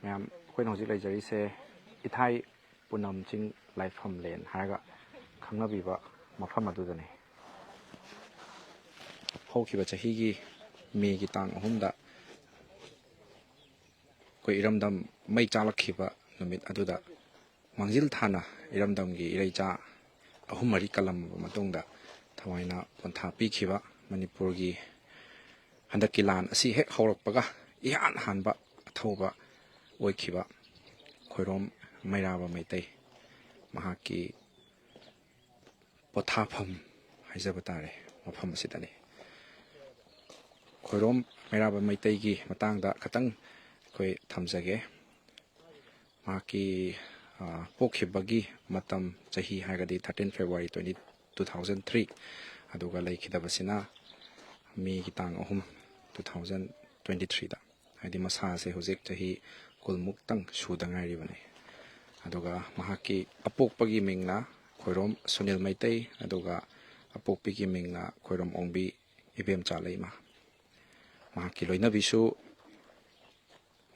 ꯃꯌꯥꯝ ꯑꯩꯈꯣꯏꯅ ꯍꯧꯖꯤꯛ ꯂꯩꯖꯔꯤꯁꯦ ꯏꯊꯥꯏ ꯄꯨꯅꯝ ꯆꯤꯡ ꯂꯥꯏꯐꯝ ꯂꯦꯟ ꯍꯥꯏꯔꯒ ꯈꯪꯅꯕꯤꯕ ꯃꯐꯝ ꯑꯗꯨꯗꯅꯤ꯫ ꯍꯧꯈꯤꯕ ꯆꯍꯤꯒꯤ ꯃꯦꯒꯤ ꯇꯥꯡ 3ꯗ ꯑꯩꯈꯣꯏ ꯏꯔꯝꯗꯝ ꯃꯩ ꯆꯥꯛꯂꯛꯈꯤꯕ ꯅꯨꯃꯤꯠ ꯑꯗꯨꯗ ꯃꯥꯡꯖꯤꯜ ꯊꯥꯅ ꯏꯔꯝꯗꯝꯒꯤ ꯏꯔꯩꯆꯥ 3-4 ꯀꯜꯂꯝꯃꯕ ꯃꯇꯨꯡꯗ ꯊꯋꯥꯏꯅ ꯄꯣꯟꯊꯥ ꯄꯤꯈꯤꯕ ꯃꯅꯤꯄꯨꯔꯒꯤ ꯍꯟꯗꯛꯀꯤ ꯂꯥꯟ ꯑꯁꯤ ꯍꯦꯛ ꯍꯧꯔꯛꯄꯒ ꯏꯍꯥꯟ ꯍꯥꯟꯕ ꯑꯊꯧꯕ ꯑꯣꯏꯈꯤꯕ ꯈꯣꯏꯔꯣꯝ ꯃꯩꯔꯥꯕ ꯃꯩꯇꯩ ꯃꯍꯥꯛꯀꯤ ꯄꯣꯊꯥꯐꯝ ꯍꯥꯏꯖꯕ ꯇꯥꯔꯦ ꯃꯐꯝ ꯑꯁꯤꯗꯅꯤ꯫ ꯈꯣꯏꯔꯣꯝ ꯃꯩꯔꯥꯕ ꯃꯩꯇꯩꯒꯤ ꯃꯇꯥꯡꯗ ꯈꯤꯇꯪ ꯑꯩꯈꯣꯏ ꯊꯝꯖꯒꯦ꯫ ꯃꯍꯥꯛꯀꯤ ꯄꯣꯛꯈꯤꯕꯒꯤ ꯃꯇꯝ ꯆꯍꯤ ꯍꯥꯏꯔꯒꯗꯤ 13 ꯐꯦꯕ꯭ꯔꯨꯋꯥꯔꯤ 2003, ꯑꯗꯨꯒ ꯂꯩꯈꯤꯗꯕꯁꯤꯅ ꯃꯦꯒꯤ ꯇꯥꯡ 3, 2023ꯗ, ꯍꯥꯏꯗꯤ ꯃꯁꯥꯁꯦ ꯍꯧꯖꯤꯛ ꯆꯍꯤ 10ꯃꯨꯛꯇꯪ ꯁꯨꯗ ꯉꯥꯏꯔꯤꯕꯅꯤ꯫ ꯑꯗꯨꯒ ꯃꯍꯥꯛꯀꯤ ꯑꯄꯣꯛꯄꯒꯤ ꯃꯤꯡꯅ ꯈꯣꯏꯔꯣꯝ ꯁꯨꯅꯤꯜ ꯃꯩꯇꯩ, ꯑꯗꯨꯒ ꯑꯄꯣꯛꯄꯤꯒꯤ ꯃꯤꯡꯅ ꯈꯣꯏꯔꯣꯝ ꯑꯣꯡꯕꯤ ꯏꯕꯦꯝꯆꯥ ꯂꯩꯃ꯫ ꯃꯍꯥꯛꯀꯤ ꯂꯣꯏꯅꯕꯤꯁꯨ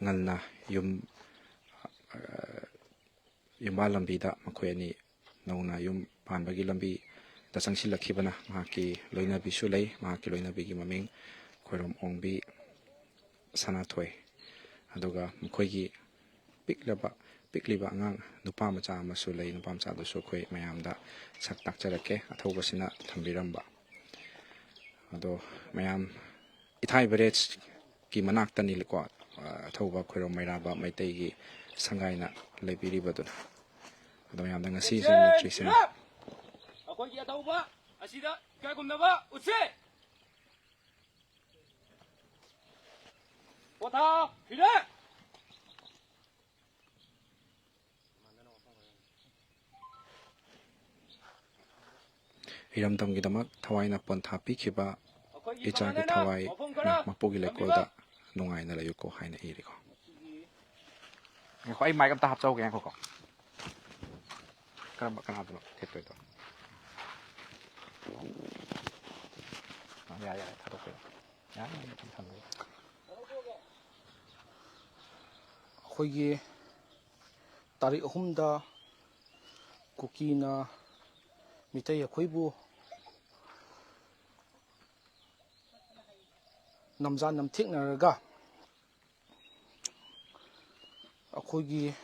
ꯉꯟꯅ ꯌꯨꯝꯕꯥꯜ ꯂꯝꯕꯤꯗ ꯃꯈꯣꯏ ꯑꯅꯤ ꯅꯧꯅ ꯌꯨꯝ ꯄꯥꯟꯕꯒꯤ ꯂꯝꯕꯤꯗ ꯆꯪꯁꯤꯜꯂꯛꯈꯤꯕꯅ ꯃꯍꯥꯛꯀꯤ ꯂꯣꯏꯅꯕꯤꯁꯨ ꯂꯩ꯫ ꯃꯍꯥꯛꯀꯤ ꯂꯣꯏꯅꯕꯤꯒꯤ ꯃꯃꯤꯡ ꯈꯣꯏꯔꯣꯝ ꯑꯣꯡꯕꯤ ꯁꯅꯥꯊꯣꯏ꯫ ꯑꯗꯨꯒ ꯃꯈꯣꯏꯒꯤ ꯄꯤꯛꯂꯤꯕ ꯑꯉꯥꯡ ꯅꯨꯄꯥ ꯃꯆꯥ ꯑꯃꯁꯨ ꯂꯩ꯫ ꯅꯨꯄꯥ ꯃꯆꯥꯗꯨꯁꯨ ꯑꯩꯈꯣꯏ ꯃꯌꯥꯝꯗ ꯁꯛ ꯇꯥꯛꯆꯔꯛꯀꯦ ꯑꯊꯧꯕꯁꯤꯅ ꯊꯝꯕꯤꯔꯝꯕ꯫ ꯑꯗꯣ ꯃꯌꯥꯝ ꯏꯊꯥꯏ ꯕꯦꯔꯦꯖꯀꯤ ꯃꯅꯥꯛꯇꯅꯤꯀꯣ ꯑꯊꯧꯕ ꯈꯣꯏꯔꯣꯝ ꯃꯩꯔꯥꯕ ꯃꯩꯇꯩꯒꯤ ꯁꯪꯒꯥꯏꯅ ꯂꯩꯕꯤꯔꯤꯕꯗꯨꯅ꯫ ꯑꯗꯣ ꯃꯌꯥꯝꯗ ꯉꯁꯤꯁꯦ ꯅꯨꯃꯤꯠꯁꯤꯅ ꯑꯩꯈꯣꯏꯒꯤ ꯑꯊꯧꯕ ꯑꯁꯤꯗ ꯏꯀꯥꯏꯈꯨꯝꯅꯕ ꯎꯠꯁꯤ꯫ ꯄꯣꯊꯥ ꯐꯤꯔꯦ꯫ ꯏꯔꯝꯗꯝꯒꯤꯗꯃꯛ ꯊꯋꯥꯏꯅ ꯄꯣꯟꯊꯥ ꯄꯤꯈꯤꯕ ꯏꯆꯥꯒꯤ ꯊꯋꯥꯏ ꯃꯄꯨꯒꯤ ꯂꯩꯀꯣꯜꯗ ꯅꯨꯡꯉꯥꯏꯅ ꯂꯩꯌꯨꯀꯣ ꯍꯥꯏꯅ ꯏꯔꯤꯀꯣ꯫ ꯉꯥꯏꯈꯣ, ꯑꯩ ꯃꯥꯏꯛ ꯑꯝꯇ ꯍꯥꯞꯆꯧꯒꯦ, ꯉꯥꯏꯈꯣꯀꯣ꯫ ꯀꯅꯥꯗꯅꯣ ꯊꯦꯠꯇꯣꯏꯗꯣ? ꯌꯥꯔꯦ ꯊꯥꯗꯣꯛꯄꯤꯔꯣ꯫ ꯑꯩꯈꯣꯏꯒꯤ ꯇꯥꯔꯤꯛ 3ꯗ ꯀꯨꯀꯤꯅ ꯃꯤꯇꯩ ꯑꯩꯈꯣꯏꯕꯨ ꯅꯝꯖꯥ ꯅꯝꯊꯦꯛꯅꯔꯒ ꯑꯩꯈꯣꯏꯒꯤ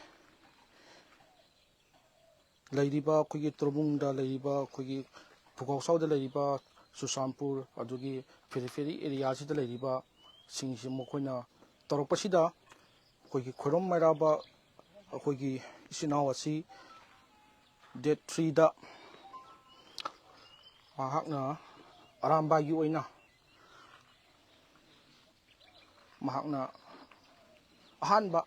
ꯂꯩꯔꯤꯕ ꯑꯩꯈꯣꯏꯒꯤ ꯇꯣꯔꯕꯨꯡꯗ ꯂꯩꯔꯤꯕ ꯑꯩꯈꯣꯏꯒꯤ ꯐꯨꯒꯥꯎꯁꯥꯎꯗ ꯂꯩꯔꯤꯕ ꯆꯨꯔꯆꯥꯟꯄꯨꯔ, ꯑꯗꯨꯒꯤ ꯐꯦꯔꯤ ꯑꯦꯔꯤꯌꯥꯁꯤꯗ ꯂꯩꯔꯤꯕ ꯁꯤꯡꯁꯤ ꯃꯈꯣꯏꯅ ꯇꯧꯔꯛꯄꯁꯤꯗ ꯑꯩꯈꯣꯏꯒꯤ ꯈꯣꯏꯔꯣꯝ ꯃꯩꯔꯥꯕ ꯑꯩꯈꯣꯏꯒꯤ ꯏꯆꯤꯟ ꯏꯅꯥꯎ ꯑꯁꯤ ꯗꯦꯠ 3ꯗ ꯃꯍꯥꯛꯅ ꯑꯔꯥꯝꯕꯥꯏꯒꯤ ꯑꯣꯏꯅ ꯃꯍꯥꯛꯅ ꯑꯍꯥꯟꯕ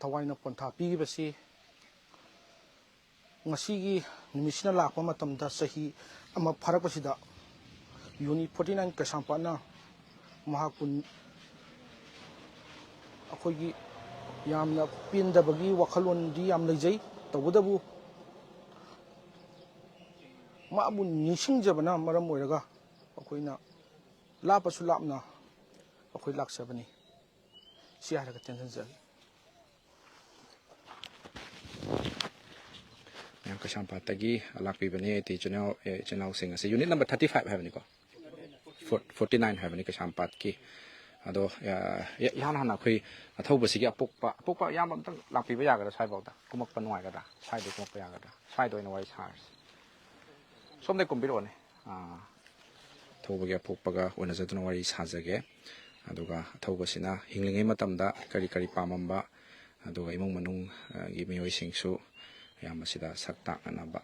ꯊꯋꯥꯏꯅ ꯄꯣꯟꯊꯥ ꯄꯤꯈꯤꯕꯁꯤ ꯉꯁꯤꯒꯤ ꯅꯨꯃꯤꯠꯁꯤꯅ ꯂꯥꯛꯄ ꯃꯇꯝꯗ ꯆꯍꯤ ꯑꯃ ꯐꯥꯔꯛꯄꯁꯤꯗ ꯌꯨꯅꯤꯠ 49 ꯀꯩꯁꯥꯝꯄꯥꯠꯅ ꯃꯍꯥꯛꯄꯨ ꯑꯩꯈꯣꯏꯒꯤ ꯌꯥꯝꯅ ꯄꯦꯟꯗꯕꯒꯤ ꯋꯥꯈꯜꯂꯣꯟꯗꯤ ꯌꯥꯝ ꯂꯩꯖꯩ, ꯇꯧꯕꯇꯕꯨ ꯃꯥꯕꯨ ꯅꯤꯡꯁꯤꯡꯖꯕꯅ ꯃꯔꯝ ꯑꯣꯏꯔꯒ ꯑꯩꯈꯣꯏꯅ ꯂꯥꯞꯄꯁꯨ ꯂꯥꯞꯅ ꯑꯩꯈꯣꯏ ꯂꯥꯛꯆꯕꯅꯤ꯫ ꯁꯤ ꯍꯥꯏꯔꯒ ꯇꯦꯟꯁꯤꯟꯖꯒꯦ꯫ ꯃꯌꯥꯝ ꯀꯩꯁꯥꯝꯄꯥꯠꯇꯒꯤ ꯂꯥꯛꯄꯤꯕꯅꯤ ꯏꯆꯤꯜ ꯏꯅꯥꯎꯁꯤꯡ ꯑꯁꯤ ꯌꯨꯅꯤꯠ ꯅꯝꯕꯔ 35 ꯍꯥꯏꯕꯅꯤꯀꯣ, 49 ꯍꯥꯏꯕꯅꯤ ꯀꯩꯁꯥꯝꯄꯥꯠꯀꯤ꯫ ꯑꯗꯣ ꯏꯍꯥꯟ ꯍꯥꯟꯅ ꯑꯩꯈꯣꯏ ꯑꯊꯧꯕꯁꯤꯒꯤ ꯑꯄꯣꯛꯄ ꯏꯌꯥꯝꯕ ꯑꯝꯇꯪ ꯂꯥꯛꯄꯤꯕ ꯌꯥꯒꯗ꯭ꯔꯥ? ꯁ꯭ꯋꯥꯏꯐꯥꯎꯗ ꯀꯨꯝꯃꯛꯄ ꯅꯨꯡꯉꯥꯏꯒꯗ꯭ꯔꯥ? ꯁ꯭ꯋꯥꯏꯗꯩ ꯀꯨꯝꯃꯛꯄ ꯌꯥꯒꯗ꯭ꯔꯥ? ꯁ꯭ꯋꯥꯏꯗ ꯑꯣꯏꯅ ꯋꯥꯔꯤ ꯁꯥꯔꯁꯤ꯫ ꯁꯣꯝꯗꯩ ꯀꯨꯝꯕꯤꯔꯛꯑꯣꯅꯦ꯫ ꯑꯊꯧꯕꯒꯤ ꯑꯄꯣꯛꯄꯒ ꯎꯅꯖꯗꯨꯅ ꯋꯥꯔꯤ ꯁꯥꯖꯒꯦ꯫ ꯑꯗꯨꯒ ꯑꯊꯧꯕꯁꯤꯅ ꯍꯤꯡꯂꯤꯉꯩ ꯃꯇꯝꯗ ꯀꯔꯤ ꯀꯔꯤ ꯄꯥꯝꯃꯝꯕ, ꯑꯗꯨꯒ ꯏꯃꯨꯡ ꯃꯅꯨꯡꯒꯤ ꯃꯤꯑꯣꯏꯁꯤꯡꯁꯨ ꯃꯌꯥꯝ ꯑꯁꯤꯗ ꯁꯛ ꯇꯥꯛꯅꯅꯕ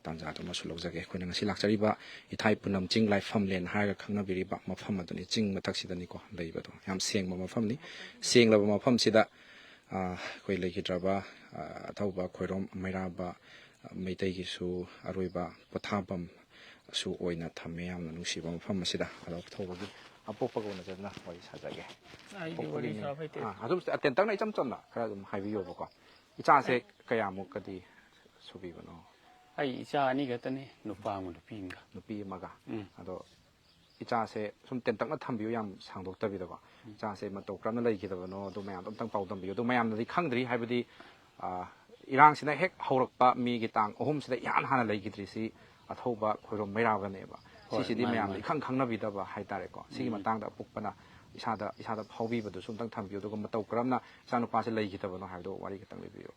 ꯇꯥꯟꯖꯥꯗꯨꯃꯁꯨ ꯂꯧꯖꯒꯦ꯫ ꯑꯩꯈꯣꯏꯅ ꯉꯁꯤ ꯂꯥꯛꯆꯔꯤꯕ ꯏꯊꯥꯏ ꯄꯨꯅꯝ ꯆꯤꯡ ꯂꯥꯏꯐꯝ ꯂꯦꯟ ꯍꯥꯏꯔꯒ ꯈꯪꯅꯕꯤꯔꯤꯕ ꯃꯐꯝ ꯑꯗꯨꯅꯤ꯫ ꯆꯤꯡ ꯃꯊꯛꯁꯤꯗꯅꯤꯀꯣ ꯂꯩꯕꯗꯣ, ꯌꯥꯝ ꯁꯦꯡꯕ ꯃꯐꯝꯅꯤ꯫ ꯁꯦꯡꯂꯕ ꯃꯐꯝꯁꯤꯗ ꯑꯩꯈꯣꯏ ꯂꯩꯈꯤꯗ꯭ꯔꯕ ꯑꯊꯧꯕ ꯈꯣꯏꯔꯣꯝ ꯃꯩꯔꯥꯕ ꯃꯩꯇꯩꯒꯤꯁꯨ ꯑꯔꯣꯏꯕ ꯄꯣꯊꯥꯐꯝꯁꯨ ꯑꯣꯏꯅ ꯊꯝꯃꯦ ꯌꯥꯝꯅ ꯅꯨꯡꯁꯤꯕ ꯃꯐꯝ ꯑꯁꯤꯗ꯫ ꯑꯗꯣ ꯑꯊꯧꯕꯒꯤ ꯑꯄꯣꯛꯄꯒ ꯎꯅꯖꯗꯨꯅ ꯋꯥꯔꯤ ꯁꯥꯖꯒꯦ꯫ ꯑꯗꯨꯝ ꯑꯇꯦꯟꯇꯪꯅ ꯏꯆꯝ ꯆꯝꯅ ꯈꯔ ꯑꯗꯨꯝ ꯍꯥꯏꯕꯤꯌꯣꯕꯀꯣ꯫ ꯏꯆꯥꯁꯦ ꯀꯌꯥꯃꯨꯛꯀꯗꯤ ꯁꯨꯕꯤꯕꯅꯣ? ꯑꯩ ꯏꯆꯥ 2 ꯈꯛꯇꯅꯤ, ꯅꯨꯄꯥ ꯑꯃ ꯅꯨꯄꯤ ꯑꯃꯒ꯫ ꯅꯨꯄꯤ ꯑꯃꯒ꯫ ꯑꯗꯣ ꯏꯆꯥꯁꯦ ꯁꯨꯝ ꯇꯦꯟꯇꯛꯅ ꯊꯝꯕꯤꯌꯨ ꯌꯥꯝ ꯁꯥꯡꯗꯣꯛꯇꯕꯤꯗꯀꯣ ꯏꯆꯥꯁꯦ ꯃꯇꯧ ꯀꯔꯝꯅ ꯂꯩꯈꯤꯗꯕꯅꯣ ꯑꯗꯨ ꯃꯌꯥꯝꯗꯣ ꯑꯝꯇꯪ ꯄꯥꯎ ꯇꯝꯕꯤꯌꯨ ꯑꯗꯨ ꯃꯌꯥꯝꯅꯗꯤ ꯈꯪꯗ꯭ꯔꯤ ꯍꯥꯏꯕꯗꯤ ꯏꯔꯥꯡꯁꯤꯅ ꯍꯦꯛ ꯍꯧꯔꯛꯄ ꯃꯤꯒꯤ ꯇꯥꯡ 3ꯁꯤꯗ ꯏꯍꯥꯟ ꯍꯥꯟꯅ ꯂꯩꯈꯤꯗ꯭ꯔꯤꯁꯤ ꯑꯊꯧꯕ ꯈꯣꯏꯔꯣꯝ ꯃꯩꯔꯥꯕꯅꯦꯕ ꯁꯤꯁꯤꯗꯤ ꯃꯌꯥꯝꯅ ꯏꯈꯪ ꯈꯪꯅꯕꯤꯗꯕ ꯍꯥꯏꯇꯥꯔꯦꯀꯣ ꯁꯤꯒꯤ ꯃꯇꯥꯡꯗ ꯑꯄꯨꯛꯄꯅ ꯏꯁꯥꯗ ꯐꯥꯎꯕꯤꯕꯗꯨꯁꯨ ꯑꯝꯇꯪ ꯊꯝꯕꯤꯌꯨ ꯑꯗꯨꯒ ꯃꯇꯧ ꯀꯔꯝꯅ ꯏꯆꯥꯅꯨꯄꯥꯁꯦ ꯂꯩꯈꯤꯗꯕꯅꯣ ꯍꯥꯏꯕꯗꯣ ꯋꯥꯔꯤ ꯈꯤꯇꯪ ꯂꯤꯕꯤꯌꯨ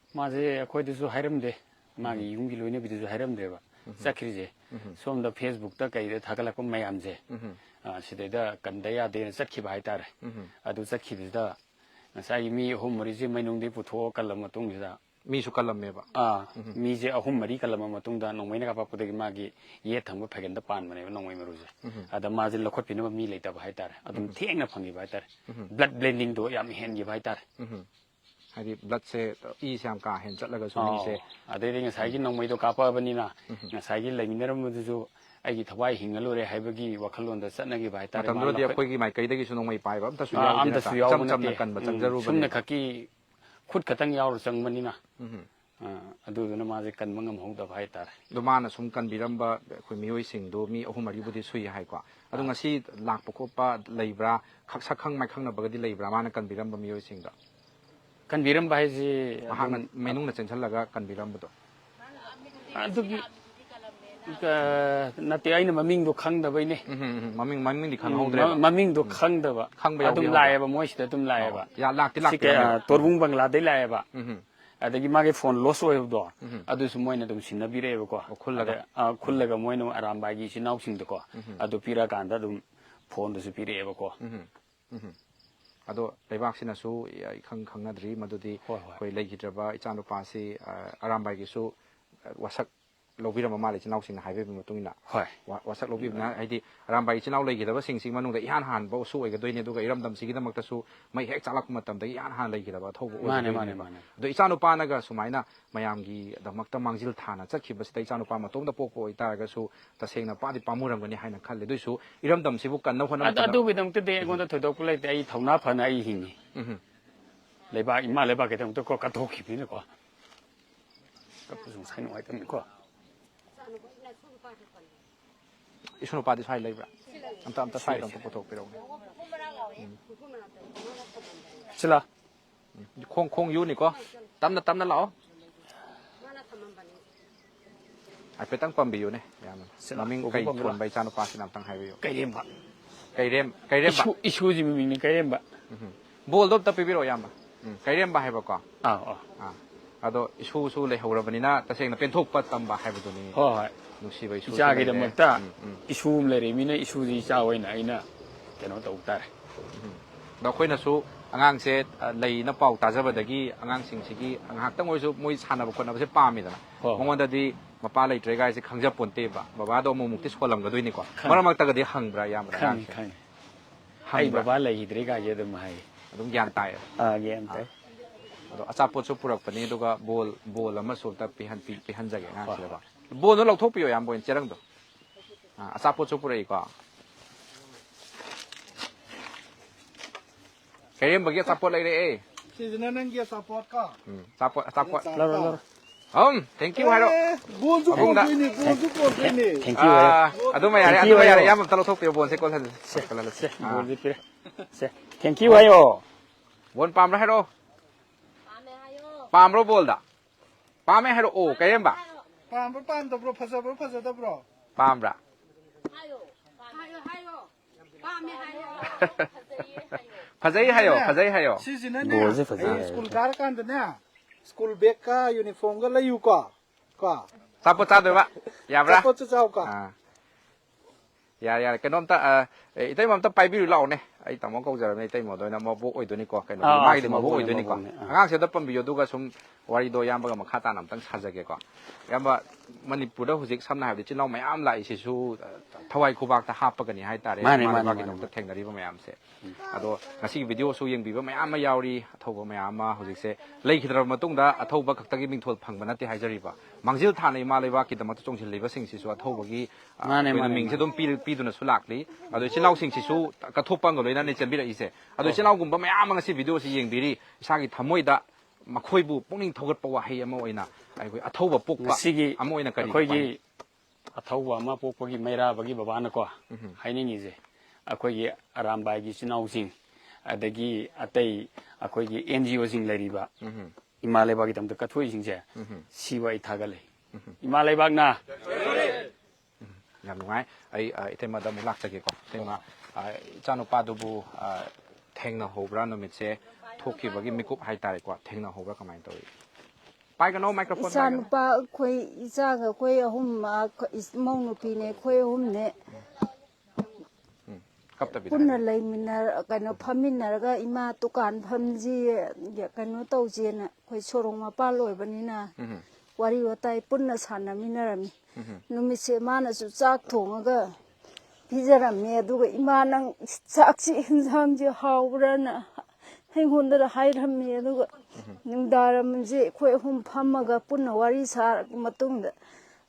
माजे अखोइदुसु हाइरमदे मागी युंगी लोइनबिदुसु हाइरमदेबा चखरिजे सोमदा फेसबुक ता कइदे थागलकम मयामजे सिदैदा कंदा यादे चखिबा हाइतारे अदु चखिबिदा ngasai mi ahum mari je mainungde putho kalam matungda मीसु कलमेबा mi je ahum mari kalam matungda nongmaina ka papudagi magi ye thangba phagenda pan mane nongmai maruje ada ma je lokhot pinaba mi leitaba haitare adum thengna phangi ba haitare blood blending do yam hen gi ba haitare हाइदि blood से ई से हम का हेन चलगा सु मी से अदेरि ngasai gi nongmai do kapa banina ngasai gi leminaram mudu aigi thawai hingalore haibagi wakhalonda chatnagi ba haitare तमदोदि अखोइगी माइकैदगी सु नोंमै पाइबा अमता सु याव चम चमना कनबा चंगजरु सुमना खकी खुद खतंग याव चंगमनिना अदुदुना माजे कनबा ngam हाइतारे दो माना सुम कनबिरंबा अखोइ मियोइ सिंगदो मी अहुम मरिबुदि सुइ हाइको अदु ngasi लाकपा खोपा लेब्रा खक्सा खंग माइ खंगनबगदि लेब्रा माना कनबिरंबा मियोइ सिंगदा कनबिरम बाइजे हांग मेनुंगना चेंछलगा कनबिरंबदो अदुगी नते आइना ममिंग दो खंगदबैने ममिंग दि खंगहौद्रे ममिंग दो खंगदबा अदुम लायबा मोइसिदा अदुम लायबा या लाक्ति लाक्ति तोरबुंग बंगला दे लायबा अदगी मागे फोन लॉस ओइबदो अदुसु मोइना दum सिनबिरेबको खुल्लगा मोइना आरामबागी सिनाउसिंदको अदु पिरा कांदा दum फोन दसु पिरेबको अदो लेबाक्सिनासु इखंग खंगनद्री मदुदि कोइ लेगिद्रबा इचानुपासी आरामबागिसु वसक लोबिरम माले चिनाउसिंग हाइबे मतुंगिना वसक लोबिबना हाइदि आरामबागी चिनाउ लेगिदबा सिंसिंग मनुंगदा इहान हान बो सु ओइगदोइने दुगा इरमदम सिगिदमक्तसु मै हेक चालक मतमदा इहान हान लेगिदबा थौबो ओइगदोइने दो इचानुपानागा सुमाइना मयामगी दमक्ता मांगजिल थाना चखिबसिदा इचानुपा मतोंदा पोपो ओइतारगसु तसेंगना पादि पामुरंगनि हाइना खल्ले दुइसु इरमदम सिबु कन्ना होना अदु बिदमते दे एगोंदा थोदोक लाइते आई थौना फना आई हिंगी लेबा इमा लेबा केदमते को कथोखिबिने को कपुसुं साइनो आइतम को इसुनु पादि साइ लेब्रा अमता साइ दम पोथोक पिरौ चला खोंग युनि को तमना लाओ आइपेतंग पंबियु ने याम ममिंग कई थोन बै चानु पासिना तंग हाइबियु कइरेम इशु जि मिमिंग कइरेम बोल दो तपिबिरो याम कइरेम बा हाइबको आ अदो इशु ले हौरबनिना तसेंगना पेंथोक तंबा हाइबदुनि होय नुसिबा इशु जागे दमक्ता इशु लेरे मिना इशु जि चा ओइना आइना केनो तौ तारे दखोइनासु अगांगसे लेना पाउ ताजबदगी अगांगसिंगसिगी अंगाक्तंग ओइसु मोइ सानबा खोनबसे पामिदना मंगोंददि मपा लेट्रे गाइसे खंगजा पोन्तेबा बाबादो मुमुक्ति सोलमगदोइनिको मरमक्तगदि हंगब्रा यामरा हाइ बाबा लेहिद्रे गाजे दम हाइ अदुम ज्ञान ताय ज्ञान ताय अदो अचापोसु पुरकपनि दुगा बोल अमा सोल्ता पिहनजगे गांसिलबा बोल नो लौथोपियो याम बोइन चेरंगदो अचापोसु पुरैको कइरेम बगे अचापोट लेरे ए सिजना नंगी सपोर्ट का अचापोट लो थैंक यू हाइरो बोलजु कोइनी थैंक यू अदुम यारे याम तलो थोपियो बोन से कोल से बोल दि पिरे से थैंक यू हायो बोन पाम हाइरो पामरो बोलदा पामे हाइरो ओ कइरेम बा पाम दब्रो फजदब्रो पामरा फजई हायो सिजना ने स्कूल कार कांदने स्कूल बैग का यूनिफॉर्म का लयु का सापो चादोबा याब्रा सापो चाउ का यार कनोमता इतै ममता पाइबिरु लाउने ai tamo ko jara nei tai mo doina mo bo oidoni ko kaino mai de mo bo oidoni ko angang se da pambiyo duga sum wari do yamba ga makhata nam tang sajage ko yamba manipur da hujik samna habdi chinau mayam lai si su thawai khubak ta hapagani hai tare ma ma gi dong ta thengnari ba mayam se ado ngasi video su yeng bi ba mayam ma yauri athoba mayam ma hujik se lei khidra matung da athoba khakta gi mingthol phangba na te haijari ba mangjil thanai ma leiba ki dama chongsil leiba sing si su athoba gi ming se dum pi duna su lakli ado chinau sing si su ka thopang go loina ne chambira ise ado chinau gumba mayam ngasi video si yeng biri isagi thamoi da makhoi bu pungning thogat pa wa hai ama oina ai athoba pokpa ama oina kari khoi gi ꯑꯊꯧꯕ ꯑꯃ ꯄꯣꯛꯄꯒꯤ ꯃꯩꯔꯥꯕꯒꯤ ꯕꯕꯥꯅꯀꯣ ꯍꯥꯏꯅꯤꯡꯉꯤꯁꯦ ꯑꯩꯈꯣꯏꯒꯤ ꯑꯔꯥꯝꯕꯥꯏꯒꯤ ꯏꯆꯤꯟ ꯏꯅꯥꯎꯁꯤꯡ ꯑꯗꯒꯤ ꯑꯇꯩ ꯑꯩꯈꯣꯏꯒꯤ NGOꯁꯤꯡ ꯂꯩꯔꯤꯕ ꯏꯃꯥ ꯂꯩꯕꯥꯛꯀꯤꯗꯃꯛꯇ ꯀꯠꯊꯣꯛꯏꯁꯤꯡꯁꯦ ꯁꯤꯕꯨ ꯑꯩ ꯊꯥꯒꯠꯂꯤ ꯏꯃꯥ ꯂꯩꯕꯥꯛꯅ ꯌꯥꯝ ꯅꯨꯡꯉꯥꯏ ꯑꯩ ꯏꯇꯩꯃꯗ ꯑꯃꯨꯛ ꯂꯥꯛꯆꯒꯦꯀꯣ ꯏꯇꯩꯃ ꯏꯆꯥꯅꯨꯄꯥꯗꯨꯕꯨ ꯊꯦꯡꯅꯍꯧꯕ꯭ꯔꯥ ꯅꯨꯃꯤꯠꯁꯦ ꯊꯣꯛꯈꯤꯕꯒꯤ ꯃꯤꯀꯨꯞ ꯍꯥꯏꯇꯥꯔꯦꯀꯣ ꯊꯦꯡꯅꯍꯧꯕ꯭ꯔꯥ ꯀꯃꯥꯏꯅ ꯇꯧꯏ ꯄꯥꯏꯒꯅꯣ ꯃꯥꯏꯀ꯭ꯔꯣꯐꯣꯟ ꯏꯆꯥ ꯅꯨꯄꯥ ꯑꯩꯈꯣꯏ ꯏꯆꯥꯒ ꯑꯩꯈꯣꯏ ꯑꯍꯨꯝ ꯏꯃꯧ ꯅꯨꯄꯤꯅꯦ ꯑꯩꯈꯣꯏ ꯑꯍꯨꯝꯅꯦ ꯀꯞꯇꯕꯤꯗ ꯄꯨꯟꯅ ꯂꯩꯃꯤꯟꯅꯔ ꯀꯩꯅꯣ ꯐꯝꯃꯤꯟꯅꯔꯒ ꯏꯃꯥ ꯗꯨꯀꯥꯟ ꯐꯝꯁꯤ ꯀꯩꯅꯣ ꯇꯧꯁꯦꯅ ꯑꯩꯈꯣꯏ ꯁꯣꯔꯣꯛ ꯃꯄꯥꯜ ꯑꯣꯏꯕꯅꯤꯅ ꯋꯥꯔꯤ ꯋꯥꯇꯥꯏ ꯄꯨꯟꯅ ꯁꯥꯟꯅꯃꯤꯟꯅꯔꯝꯃꯤ ꯅꯨꯃꯤꯠꯁꯦ ꯃꯥꯅꯁꯨ ꯆꯥꯛ ꯊꯣꯡꯉꯒ ꯄꯤꯖꯔꯝꯃꯦ ꯑꯗꯨꯒ ꯏꯃꯥ ꯅꯪ ꯆꯥꯛꯁꯤ ꯌꯦꯟꯁꯥꯡꯁꯤ ꯍꯥꯎꯕ꯭ꯔꯅ ꯑꯩꯉꯣꯟꯗ ꯍꯥꯏꯔꯝꯃꯤ ꯑꯗꯨꯒ ꯅꯨꯡꯗꯥꯡꯋꯥꯏꯔꯝꯁꯦ ꯑꯩꯈꯣꯏ ꯑꯍꯨꯝ ꯐꯝꯃꯒ ꯄꯨꯟꯅ ꯋꯥꯔꯤ ꯁꯥꯔꯕ ꯃꯇꯨꯡꯗ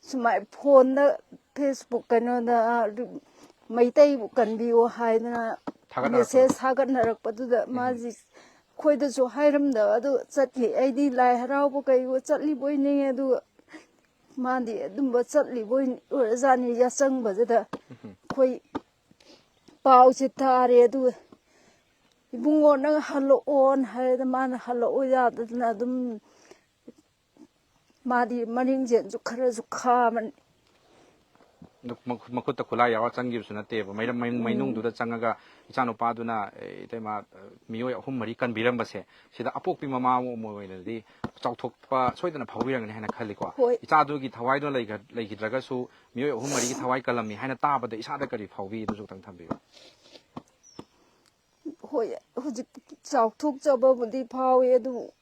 ꯁꯨꯃꯥꯏ ꯐꯣꯟꯗ ꯐꯦꯁꯕꯨꯛ ꯀꯩꯅꯣꯗ ꯃꯩꯇꯩꯕꯨ ꯀꯟꯕꯤꯌꯣ ꯍꯥꯏꯗꯅ ꯃꯦꯁꯦꯖ ꯊꯥꯒꯠꯅꯔꯛꯄꯗꯨꯗ ꯃꯥꯁꯤ ꯑꯩꯈꯣꯏꯗꯁꯨ ꯍꯥꯏꯔꯝꯗꯕ ꯑꯗꯨ ꯆꯠꯂꯤ ꯑꯩꯗꯤ ꯂꯥꯏ ꯍꯔꯥꯎꯕ ꯀꯩꯕꯨ ꯆꯠꯂꯤꯕꯣꯏ ꯅꯤꯡꯉꯦ ꯑꯗꯨꯒ ꯃꯥꯗꯤ ꯑꯗꯨꯝꯕ ꯆꯠꯂꯤꯕꯣꯏ ꯑꯣꯏꯔꯖꯥꯠꯅꯤ ꯌꯥꯆꯪꯕꯁꯤꯗ ꯑꯩꯈꯣꯏ ꯄꯥꯎꯁꯤ ꯇꯥꯔꯦ ꯑꯗꯨꯒ ꯏꯕꯨꯡꯉꯣ ꯅꯪ ꯍꯜꯂꯛꯑꯣꯅ ꯍꯥꯏꯔꯗ ꯃꯥꯅ ꯍꯜꯂꯛꯑꯣ ꯌꯥꯗꯗꯅ ꯑꯗꯨꯝ ꯃꯥꯗꯤ ꯃꯅꯤꯡꯖꯦꯟꯁꯨ ꯈꯔꯁꯨ ꯈꯥꯕꯅꯤ ꯃꯈꯨꯠꯇ ꯈꯨꯠꯂꯥꯏ ꯌꯥꯎꯔ ꯆꯪꯈꯤꯕꯁꯨ ꯅꯠꯇꯦꯕ ꯃꯩꯅꯨꯡꯗꯨꯗ ꯆꯪꯉꯒ ꯏꯆꯥꯅꯨꯄꯥꯗꯨꯅ ꯏꯇꯩꯃ ꯃꯤꯑꯣꯏ 3-4 ꯀꯟꯕꯤꯔꯝꯕꯁꯦ ꯁꯤꯗ ꯑꯄꯣꯛꯄꯤ ꯃꯃꯥ ꯑꯃ ꯑꯣꯏꯅꯗꯤ ꯆꯥꯎꯊꯣꯛꯄ ꯁꯣꯏꯗꯅ ꯐꯥꯎꯕꯤꯔꯝꯒꯅꯤ ꯍꯥꯏꯅ ꯈꯜꯂꯤꯀꯣ ꯍꯣꯏ ꯏꯆꯥꯗꯨꯒꯤ ꯊꯋꯥꯏꯗꯨꯅ ꯂꯩꯈꯤꯗ꯭ꯔꯒꯁꯨ ꯃꯤꯑꯣꯏ 3-4ꯒꯤ ꯊꯋꯥꯏ ꯀꯜꯂꯝꯃꯤ ꯍꯥꯏꯅ ꯇꯥꯕꯗ ꯏꯁꯥꯗ ꯀꯔꯤ ꯐꯥꯎꯕꯤ ꯑꯗꯨꯁꯨ ꯈꯤꯇꯪ ꯊꯝꯕꯤꯌꯨ ꯍꯣꯏ ꯍꯧꯖꯤꯛ ꯆꯥꯎꯊꯣꯛꯆꯕꯕꯨꯗꯤ ꯐꯥꯎꯋꯤ ꯑꯗꯨ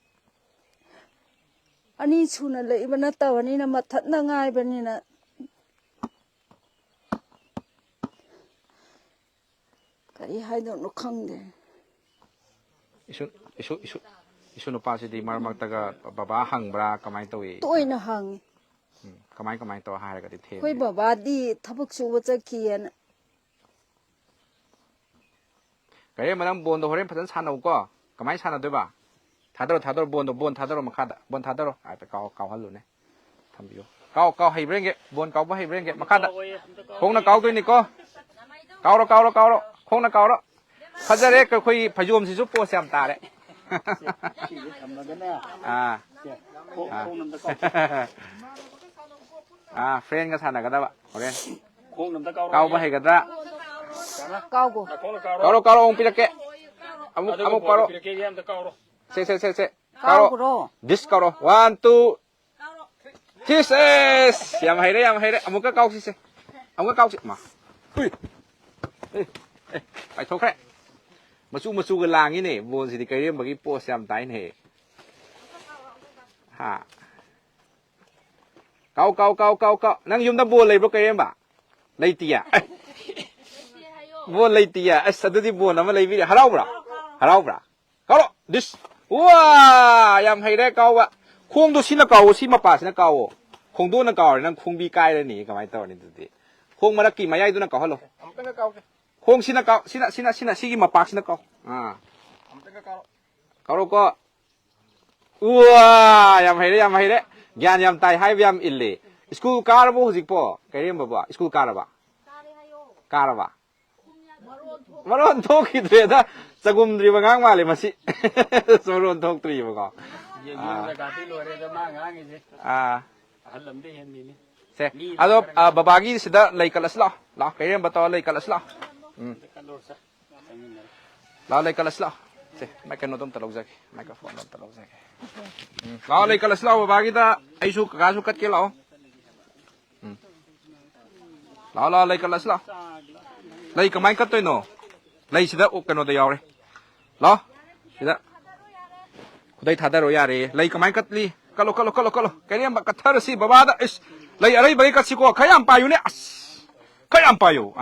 ꯑꯅꯤ ꯁꯨꯅ ꯂꯩꯕ ꯅꯠꯇꯕꯅꯤꯅ ꯃꯊꯟꯇ ꯉꯥꯏꯕꯅꯤꯅ ꯀꯔꯤ ꯍꯥꯏꯗꯣꯏꯅꯣ ꯈꯪꯗꯦ ꯏꯁꯨ ꯅꯨꯄꯥꯁꯤꯗꯤ ꯃꯔꯛ ꯃꯔꯛꯇꯒ ꯕꯕꯥ ꯍꯪꯕ꯭ꯔꯥ ꯀꯃꯥꯏꯅ ꯇꯧꯏ ꯇꯣꯏꯅ ꯍꯪꯉꯤ ꯀꯃꯥꯏꯅ ꯇꯧꯔ ꯍꯥꯏꯔꯒꯗꯤ ꯑꯩꯈꯣꯏ ꯊꯦꯝꯃꯤ ꯕꯕꯥꯗꯤ ꯊꯕꯛ ꯁꯨꯕ ꯆꯠꯈꯤꯑꯅ ꯀꯔꯤꯝꯕ ꯅꯪ ꯕꯣꯟꯗꯣ ꯍꯣꯔꯦꯟ ꯐꯖꯅ ꯁꯥꯟꯅꯧꯀꯣ ꯀꯃꯥꯏꯅ ꯁꯥꯟꯅꯗꯣꯏꯕ ꯊꯥꯗꯔꯣ ꯕꯣꯟ ꯊꯥꯗꯔꯣ ꯃꯈꯥꯗ ꯕꯣꯟ ꯊꯥꯗꯔꯣ ꯍꯥꯏꯐꯦꯠ ꯀꯥꯎꯍꯜꯂꯨꯅꯦ ꯊꯝꯕꯤꯌꯨ ꯀꯥꯎ ꯍꯩꯕ꯭ꯔꯦꯡꯒꯦ ꯕꯣꯟ ꯀꯥꯎꯕ ꯍꯩꯕ꯭ꯔꯦꯡꯒꯦ ꯃꯈꯥꯗ ꯈꯣꯡꯅ ꯀꯥꯎꯗꯣꯏꯅꯤꯀꯣ ꯀꯥꯎꯔꯣ ꯈꯣꯡꯅ ꯀꯥꯎꯔꯣ ꯐꯖꯔꯦ ꯑꯩꯈꯣꯏ ꯐꯩꯖꯣꯝꯁꯤꯁꯨ ꯄꯣꯁ ꯌꯥꯝ ꯇꯥꯔꯦ ꯐ꯭ꯔꯦꯟꯒ ꯁꯥꯟꯅꯒꯗꯕ ꯍꯣꯔꯦꯟ ꯀꯥꯎꯕ ꯍꯩꯒꯗ꯭ꯔꯥ ꯀꯥꯎꯒꯣ ꯀꯥꯎꯔꯣ ꯑꯃꯨꯛ ꯄꯤꯔꯛꯀꯦ ꯑꯃꯨꯛ ꯄꯥꯔꯣ ꯁꯦ ꯀꯥꯎꯒ꯭ꯔꯣ ꯗꯤꯁ ꯀꯥꯎꯔꯣ 1 2 3 ꯌꯥꯝ ꯍꯩꯔꯦ ꯑꯃꯨꯛꯀ ꯀꯥꯎꯁꯤꯁꯦ ꯃꯥ ꯄꯥꯏꯊꯣꯛꯈ꯭ꯔꯦ ꯃꯆꯨꯒ ꯂꯥꯡꯉꯤꯅꯦ ꯕꯣꯜꯁꯤꯗꯤ ꯀꯩꯔꯦꯝꯕꯒꯤ ꯄꯣꯁ ꯌꯥꯝ ꯇꯥꯏꯅꯦ ꯍꯥ ꯀꯥꯎ ꯅꯪ ꯌꯨꯝꯗ ꯕꯣꯜ ꯂꯩꯕ꯭ꯔꯣ ꯀꯩꯔꯦꯝꯕ ꯂꯩꯇꯤꯌꯦ ꯕꯣꯜ ꯂꯩꯇꯤꯌꯦ ꯑꯁ ꯑꯗꯨꯗꯤ ꯕꯣꯜ ꯑꯃ ꯂꯩꯕꯤꯔꯦ ꯍꯔꯥꯎꯕ꯭ꯔꯥ ꯀꯥꯎꯔꯣ ꯗꯤꯁ ꯋꯥ ꯌꯥꯝ ꯍꯩꯔꯦ ꯀꯥꯎꯕ ꯈꯣꯡꯗꯣꯁꯤꯅ ꯀꯥꯎꯋꯣ ꯁꯤ ꯃꯄꯥꯁꯤꯅ ꯀꯥꯎꯋꯣ ꯈꯣꯡꯗꯣꯟꯅ ꯀꯥꯎꯔꯦ ꯅꯪ ꯈꯣꯡꯕꯤ ꯀꯥꯏꯔꯅꯤ ꯀꯃꯥꯏꯅ ꯇꯧꯔꯅꯤ ꯑꯗꯨꯗꯤ ꯈꯣꯡ ꯃꯔꯛꯀꯤ ꯃꯌꯥꯏꯗꯨꯅ ꯀꯥꯎꯍꯜꯂꯣ ꯈꯣꯡ ꯁꯤꯅ ꯀꯥꯎ ꯁꯤꯅ ꯁꯤꯒꯤ ꯃꯄꯥꯛꯁꯤꯅ ꯀꯥꯎ ꯀꯥꯎꯔꯣꯀꯣ 우와 ꯌꯥꯝ ꯍꯩꯔꯦ ꯒ꯭ꯌꯥꯟ ꯌꯥꯝ ꯇꯥꯏ ꯍꯥꯏꯕ ꯌꯥꯝ ꯏꯜꯂꯦ ꯁ꯭ꯀꯨꯜ ꯀꯥꯔꯕꯣ ꯍꯧꯖꯤꯛꯄꯣ ꯀꯩꯔꯦꯝꯕꯕꯣ ꯁ꯭ꯀꯨꯜ ꯀꯥꯔꯕ ꯃꯔꯣꯟ ꯊꯣꯛꯈꯤꯗ꯭ꯔꯦꯗ ꯆꯒꯨꯝꯗ꯭ꯔꯤꯕ ꯉꯥꯡ ꯃꯥꯜꯂꯦ ꯃꯁꯤ ꯃꯔꯣꯟ ꯊꯣꯛꯇ꯭ꯔꯤꯕꯀꯣ ꯁꯦ ꯑꯗꯣ ꯕꯕꯥꯒꯤ ꯁꯤꯗ ꯂꯩ ꯀꯠꯂꯁꯤ ꯂꯥꯛꯑꯣ ꯀꯩꯔꯦꯝꯕ ꯇꯧꯔ ꯂꯩ ꯀꯠꯂꯁꯤ ꯂꯥꯛꯑꯣ ꯂꯩ ꯀꯠꯂꯁꯤ ꯂꯥꯛꯑꯣ ꯁꯦ ꯀꯩꯅꯣꯗꯣ ꯑꯝꯇ ꯂꯧꯖꯒꯦ ꯃꯥꯏꯀ꯭ꯔꯣꯐꯣꯟꯗꯣ ꯑꯝꯇ ꯂꯧꯖꯒꯦ ꯂꯥꯛꯑꯣ ꯂꯩ ꯀꯠꯂꯁꯤ ꯂꯥꯛꯑꯣ ꯕꯕꯥꯒꯤꯗ ꯑꯩꯁꯨ ꯀꯀꯥꯁꯨ ꯀꯠꯀꯦ ꯂꯥꯛꯑꯣ ꯂꯥꯛꯑꯣ ꯂꯩ ꯀꯠꯂꯁꯤ ꯂꯥꯛꯑꯣ lay kamay katoy no lay sida kano da yawre lo sida kudai thadaro yare lay kamay katli kalo kayam ba kathar si babada is lay aray bari katsiko kayam payo ne as kayam payo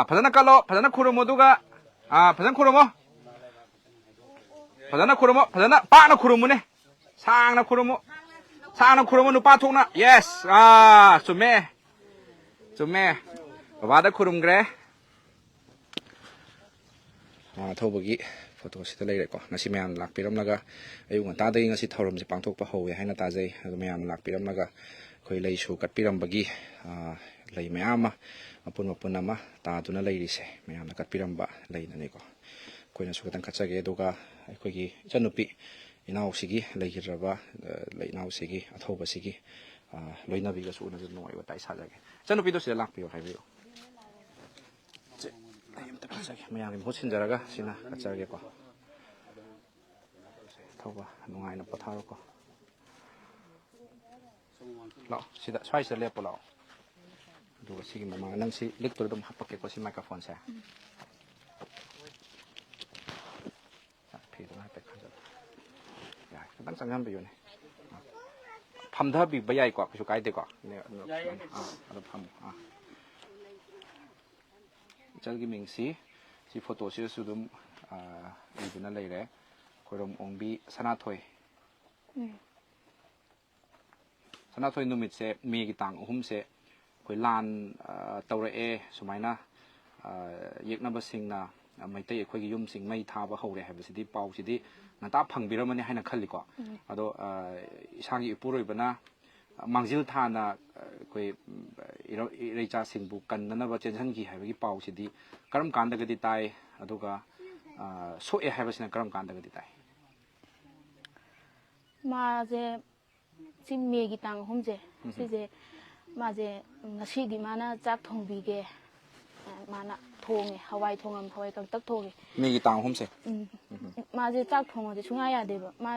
padana kalo padana kurumo duga padana kurumo padana pa na kurumo ne sang na kurumo nupa thokna yes Sume babada kurumgre thobagi photo sida leireko ngasi mayam lakpiramnaga ayung ngantadagi ngasi thauramse pangthokpa howe haina tajai adu mayam lakpiramnaga ꯑꯩꯈꯣꯏ ꯂꯩꯁꯨ ꯀꯠꯄꯤꯔꯝꯕꯒꯤ ꯂꯩ ꯃꯌꯥꯝ ꯑꯃ ꯃꯄꯨꯟ ꯑꯃ ꯇꯥꯗꯨꯅ ꯂꯩꯔꯤꯁꯦ ꯃꯌꯥꯝꯅ ꯀꯠꯄꯤꯔꯝꯕ ꯂꯩꯅꯅꯤꯀꯣ ꯑꯩꯈꯣꯏꯅꯁꯨ ꯈꯤꯇꯪ ꯀꯠꯆꯒꯦ ꯑꯗꯨꯒ ꯑꯩꯈꯣꯏꯒꯤ ꯏꯆꯟꯅꯨꯄꯤ ꯏꯅꯥꯎꯁꯤꯒꯤ ꯂꯩꯈꯤꯗ꯭ꯔꯕ ꯏꯅꯥꯎꯁꯤꯒꯤ ꯑꯊꯧꯕꯁꯤꯒꯤ ꯂꯣꯏꯅꯕꯤꯒꯁꯨ ꯎꯅꯁꯨ ꯅꯨꯡꯉꯥꯏ ꯋꯥꯇꯥꯏ ꯁꯥꯖꯒꯦ ꯏꯆꯟꯅꯨꯄꯤꯗꯣ ꯁꯤꯗ ꯂꯥꯛꯄꯤꯌꯣ ꯍꯥꯏꯕꯤꯌꯨ ꯑꯩ ꯑꯝꯇ ꯀꯠꯆꯒꯦ ꯃꯌꯥꯝꯒꯤ ꯃꯍꯨꯠ ꯁꯤꯟꯖꯔꯒ ꯁꯤꯅ ꯀꯠꯆꯔꯒꯦꯀꯣ ꯊꯧꯕ ꯅꯨꯡꯉꯥꯏꯅ ꯄꯣꯊꯥꯔꯣꯀꯣ ꯂꯥꯛꯑꯣ ꯁꯤꯗ ꯁ꯭ꯋꯥꯏꯁꯤꯗ ꯂꯦꯞꯄꯣ ꯂꯥꯛꯑꯣ ꯑꯗꯨꯒ ꯁꯤꯒꯤ ꯃꯃꯥꯡ ꯅꯪ ꯁꯤ ꯂꯤꯛꯇꯨꯗ ꯑꯗꯨꯝ ꯍꯥꯞꯄꯛꯀꯦꯀꯣ ꯁꯤ ꯃꯥꯏꯀ꯭ꯔꯣꯐꯣꯟꯁꯦ ꯐꯤꯗꯨꯅ ꯍꯥꯏꯐꯦꯠ ꯈꯟꯖꯜꯂꯣ ꯌꯥꯏ ꯈꯤꯇꯪ ꯆꯪꯍꯟꯕꯤꯌꯨꯅꯦ ꯐꯝꯊꯕꯤꯕ ꯌꯥꯏꯀꯣ ꯀꯩꯁꯨ ꯀꯥꯏꯗꯦꯀꯣ ꯑꯗꯨ ꯐꯝꯃꯣ ꯏꯆꯜꯒꯤ ꯃꯤꯡꯁꯤ ꯁꯤ ꯐꯣꯇꯣꯁꯤꯗꯁꯨ ꯑꯗꯨꯝ ꯏꯗꯨꯅ ꯂꯩꯔꯦ ꯈꯣꯏꯔꯣꯝ ꯑꯣꯡꯕꯤ ꯁꯅꯥꯊꯣꯏ ꯁꯅꯥꯊꯣꯏ ꯅꯨꯃꯤꯠꯁꯦ ꯃꯦꯒꯤ ꯇꯥꯡ 3ꯁꯦ ꯑꯩꯈꯣꯏ ꯂꯥꯟ ꯇꯧꯔꯛꯑꯦ ꯁꯨꯃꯥꯏꯅ ꯌꯦꯛꯅꯕꯁꯤꯡꯅ ꯃꯩꯇꯩ ꯑꯩꯈꯣꯏꯒꯤ ꯌꯨꯝꯁꯤꯡ ꯃꯩ ꯊꯥꯕ ꯍꯧꯔꯦ ꯍꯥꯏꯕꯁꯤꯗꯤ ꯄꯥꯎꯁꯤꯗꯤ ꯉꯟꯇꯥ ꯐꯪꯕꯤꯔꯝꯃꯅꯤ ꯍꯥꯏꯅ ꯈꯜꯂꯤꯀꯣ ꯑꯗꯣ ꯏꯁꯥꯒꯤ ꯏꯄꯨꯔꯣꯏꯕꯅ ꯃꯥꯡꯖꯤꯜ ꯊꯥꯅ ꯑꯩꯈꯣই ꯏꯔꯩꯆꯥꯁꯤꯡꯕꯨ ꯀꯟꯅꯅꯕ ꯆꯦꯟꯁꯤꯟꯈꯤ ꯍꯥꯏꯕꯒꯤ ꯄꯥꯎꯁꯤꯗꯤ ꯀꯔꯝ ꯀꯥꯟꯗꯒꯗꯤ ꯇꯥꯏ ꯑꯗꯨꯒ ꯁꯣꯛꯑꯦ ꯍꯥꯏꯕꯁꯤꯅ ꯀꯔꯝ ꯀꯥꯟꯗꯒꯗꯤ ꯇꯥꯏ माजे ꯁꯤ ꯃꯦꯒꯤ ꯇꯥꯡ 3ꯁꯦ ꯁꯤꯁꯦ माजे ngасidi mana chak thongbige mana thonge hawai thongam hawai kangtak thonge ꯃꯦꯒꯤ ꯇꯥꯡ 3ꯁꯦ माजे chak thongode sunga yadeba ma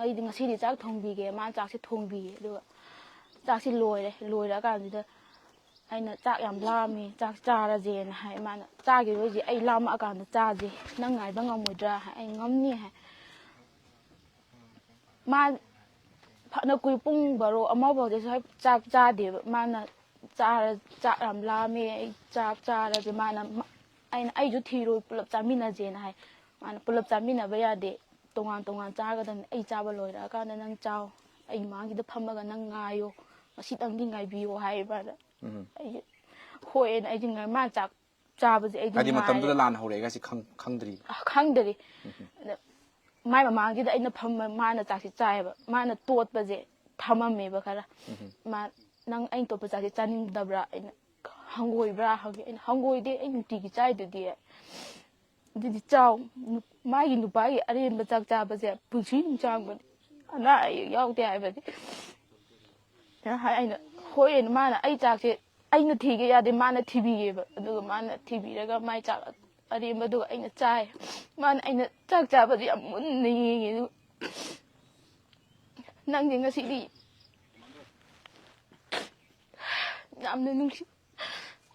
aidi ngасidi chak thongbige ma chak se thongbiye du chak si loira kanjida aina chak yam lami chak charaje na hai mana chagi roji ai lama akanda chaje nang ngai ba ngamodra ai ngamni hai ma phana kui pung baro ama ba de sai chak cha de mana chak ram la me chak chara je mana ai ju thiro pulap chamina je na hai mana pulap chamina ba ya de tongan cha ga dan ai cha ba loira ka na nang chao ai ma gi da phama ga nang ngayo asi tang di ngai biyo hai ba da ai hoi ai ji ngai ma chak cha ba je ai di ꯍꯥꯏꯗꯤ ꯃꯇꯝꯗꯨꯗ ꯂꯥꯟ ꯍꯧꯔꯛꯑꯦꯒ ꯁꯤ ꯈꯪꯗ꯭ꯔꯤ khangdari mai mama gi da aina pham mana chak si chaeba mana tot ba je thamame ba khara ma nang ain to pa chak si chaning dabra aina hangoi bra hagi aina hangoi de ain ti gi chai de di chaw mai gi nupa gi arem ba chak cha ba je pulsi chang ba ana yaw de ai ba di ya hai aina hoi en mana ai chak se aina thi ge ya de mana thibi ge ba adu mana thibi ra mai chak arem ba du aina chai man aina chak cha ba ya mun ni nang ni ngasi di yam na nung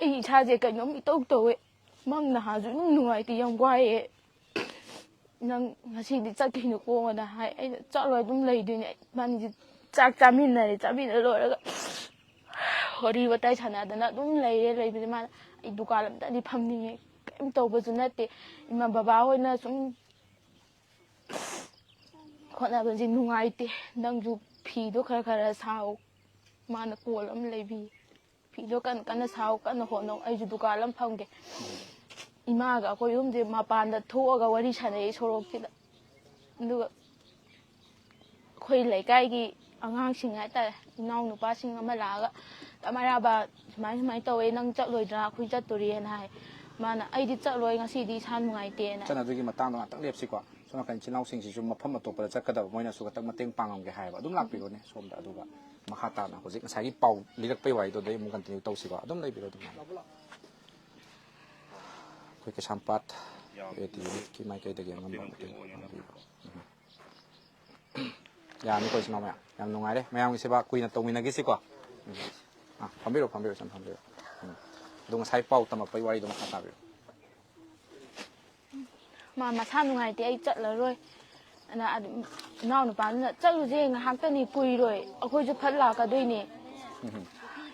ai cha je ka nyom tok to we mang na ha ju nuai ti yam gwai e nang ngasi di chak ki nu ko na hai ai cha loi dum lei di ni man ji chak cha min na lo ra hori wa tai chana da na dum lei bi ma ai dukan lam ta di pham ni kem to ba ju na te ima baba hoi na sum khona ba ji nungai te nang ju phi do khara sao mana kol am lei bi phi do kan sao kan ho no ai ju dukan lam pham ge ima ga ko yum je ma pan da tho ga wari chanai sorok ti da ndu khoi lai kai gi angang sing ai ta nong nu pa sing ama la ga amara ba mai to we nang chat loi dra khui chat tori en hai mana ai di chat loi ngasi di san ngai te na ꯆꯠꯅ ꯑꯗꯨꯒꯤ ꯃꯇꯥꯡꯗ ꯉꯥꯛꯇꯪ ꯂꯦꯞꯁꯤꯀꯣ ꯁꯣꯝ ꯅꯥꯀꯟ ꯏꯆꯤꯜ ꯏꯅꯥꯎꯁꯤꯡꯁꯤꯁꯨ ꯃꯐꯝ ꯑꯇꯣꯞꯄꯗ ꯆꯠꯀꯗꯕ ꯃꯣꯏꯅꯁꯨ ꯈꯤꯇꯪ ꯃꯇꯦꯡ ꯄꯥꯡꯉꯝꯒꯦ ꯍꯥꯏꯕ ꯑꯗꯨꯝ ꯂꯥꯛꯄꯤꯔꯣꯅꯦ ꯁꯣꯝꯗ ꯑꯗꯨꯒ ꯃꯈꯥ ꯇꯥꯅ ꯍꯧꯖꯤꯛ ꯉꯁꯥꯏꯒꯤ ꯄꯥꯎ ꯂꯤꯔꯛꯄꯩ ꯋꯥꯔꯤꯗꯨꯗꯩ ꯑꯃꯨꯛ ꯀꯟꯇꯤꯅ꯭ꯌꯨ ꯇꯧꯁꯤꯀꯣ ꯑꯗꯨꯝ ꯂꯩꯕꯤꯔꯣ ꯑꯗꯨꯝ ꯑꯩꯈꯣꯏ ꯀꯩꯁꯥꯝꯄꯥꯠ ꯔꯦꯗꯤ ꯌꯨꯅꯤꯠꯀꯤ ꯃꯥꯏꯀꯩꯗꯒꯤ ꯑꯉꯝꯕ ꯃꯇꯦꯡ ꯄꯥꯡꯕꯤꯕ ꯌꯥꯅꯤꯀꯣ ꯏꯆꯤꯜ ꯏꯅꯥꯎ ꯃꯌꯥꯝ ꯌꯥꯝ ꯅꯨꯡꯉꯥꯏꯔꯦ ꯃꯌꯥꯝꯒꯤ ꯁꯦꯕꯥ ꯀꯨꯏꯅ ꯇꯧꯃꯤꯟꯅꯈꯤꯁꯤꯀꯣ ꯐꯝꯕꯤꯔꯣ ꯁꯨꯝ ꯐꯝꯕꯤꯔꯣ ꯑꯗꯣ ꯉꯁꯥꯏ ꯄꯥꯎ ꯇꯝꯃꯛꯄꯩ ꯋꯥꯔꯤꯗꯣ ꯃꯈꯥ ꯇꯥꯕꯤꯔꯣ ma masa nungai te ai chat la roi ana naw nu pa na chalu je ngahak ta ni kui roi akhoi ju phat la ka doi ni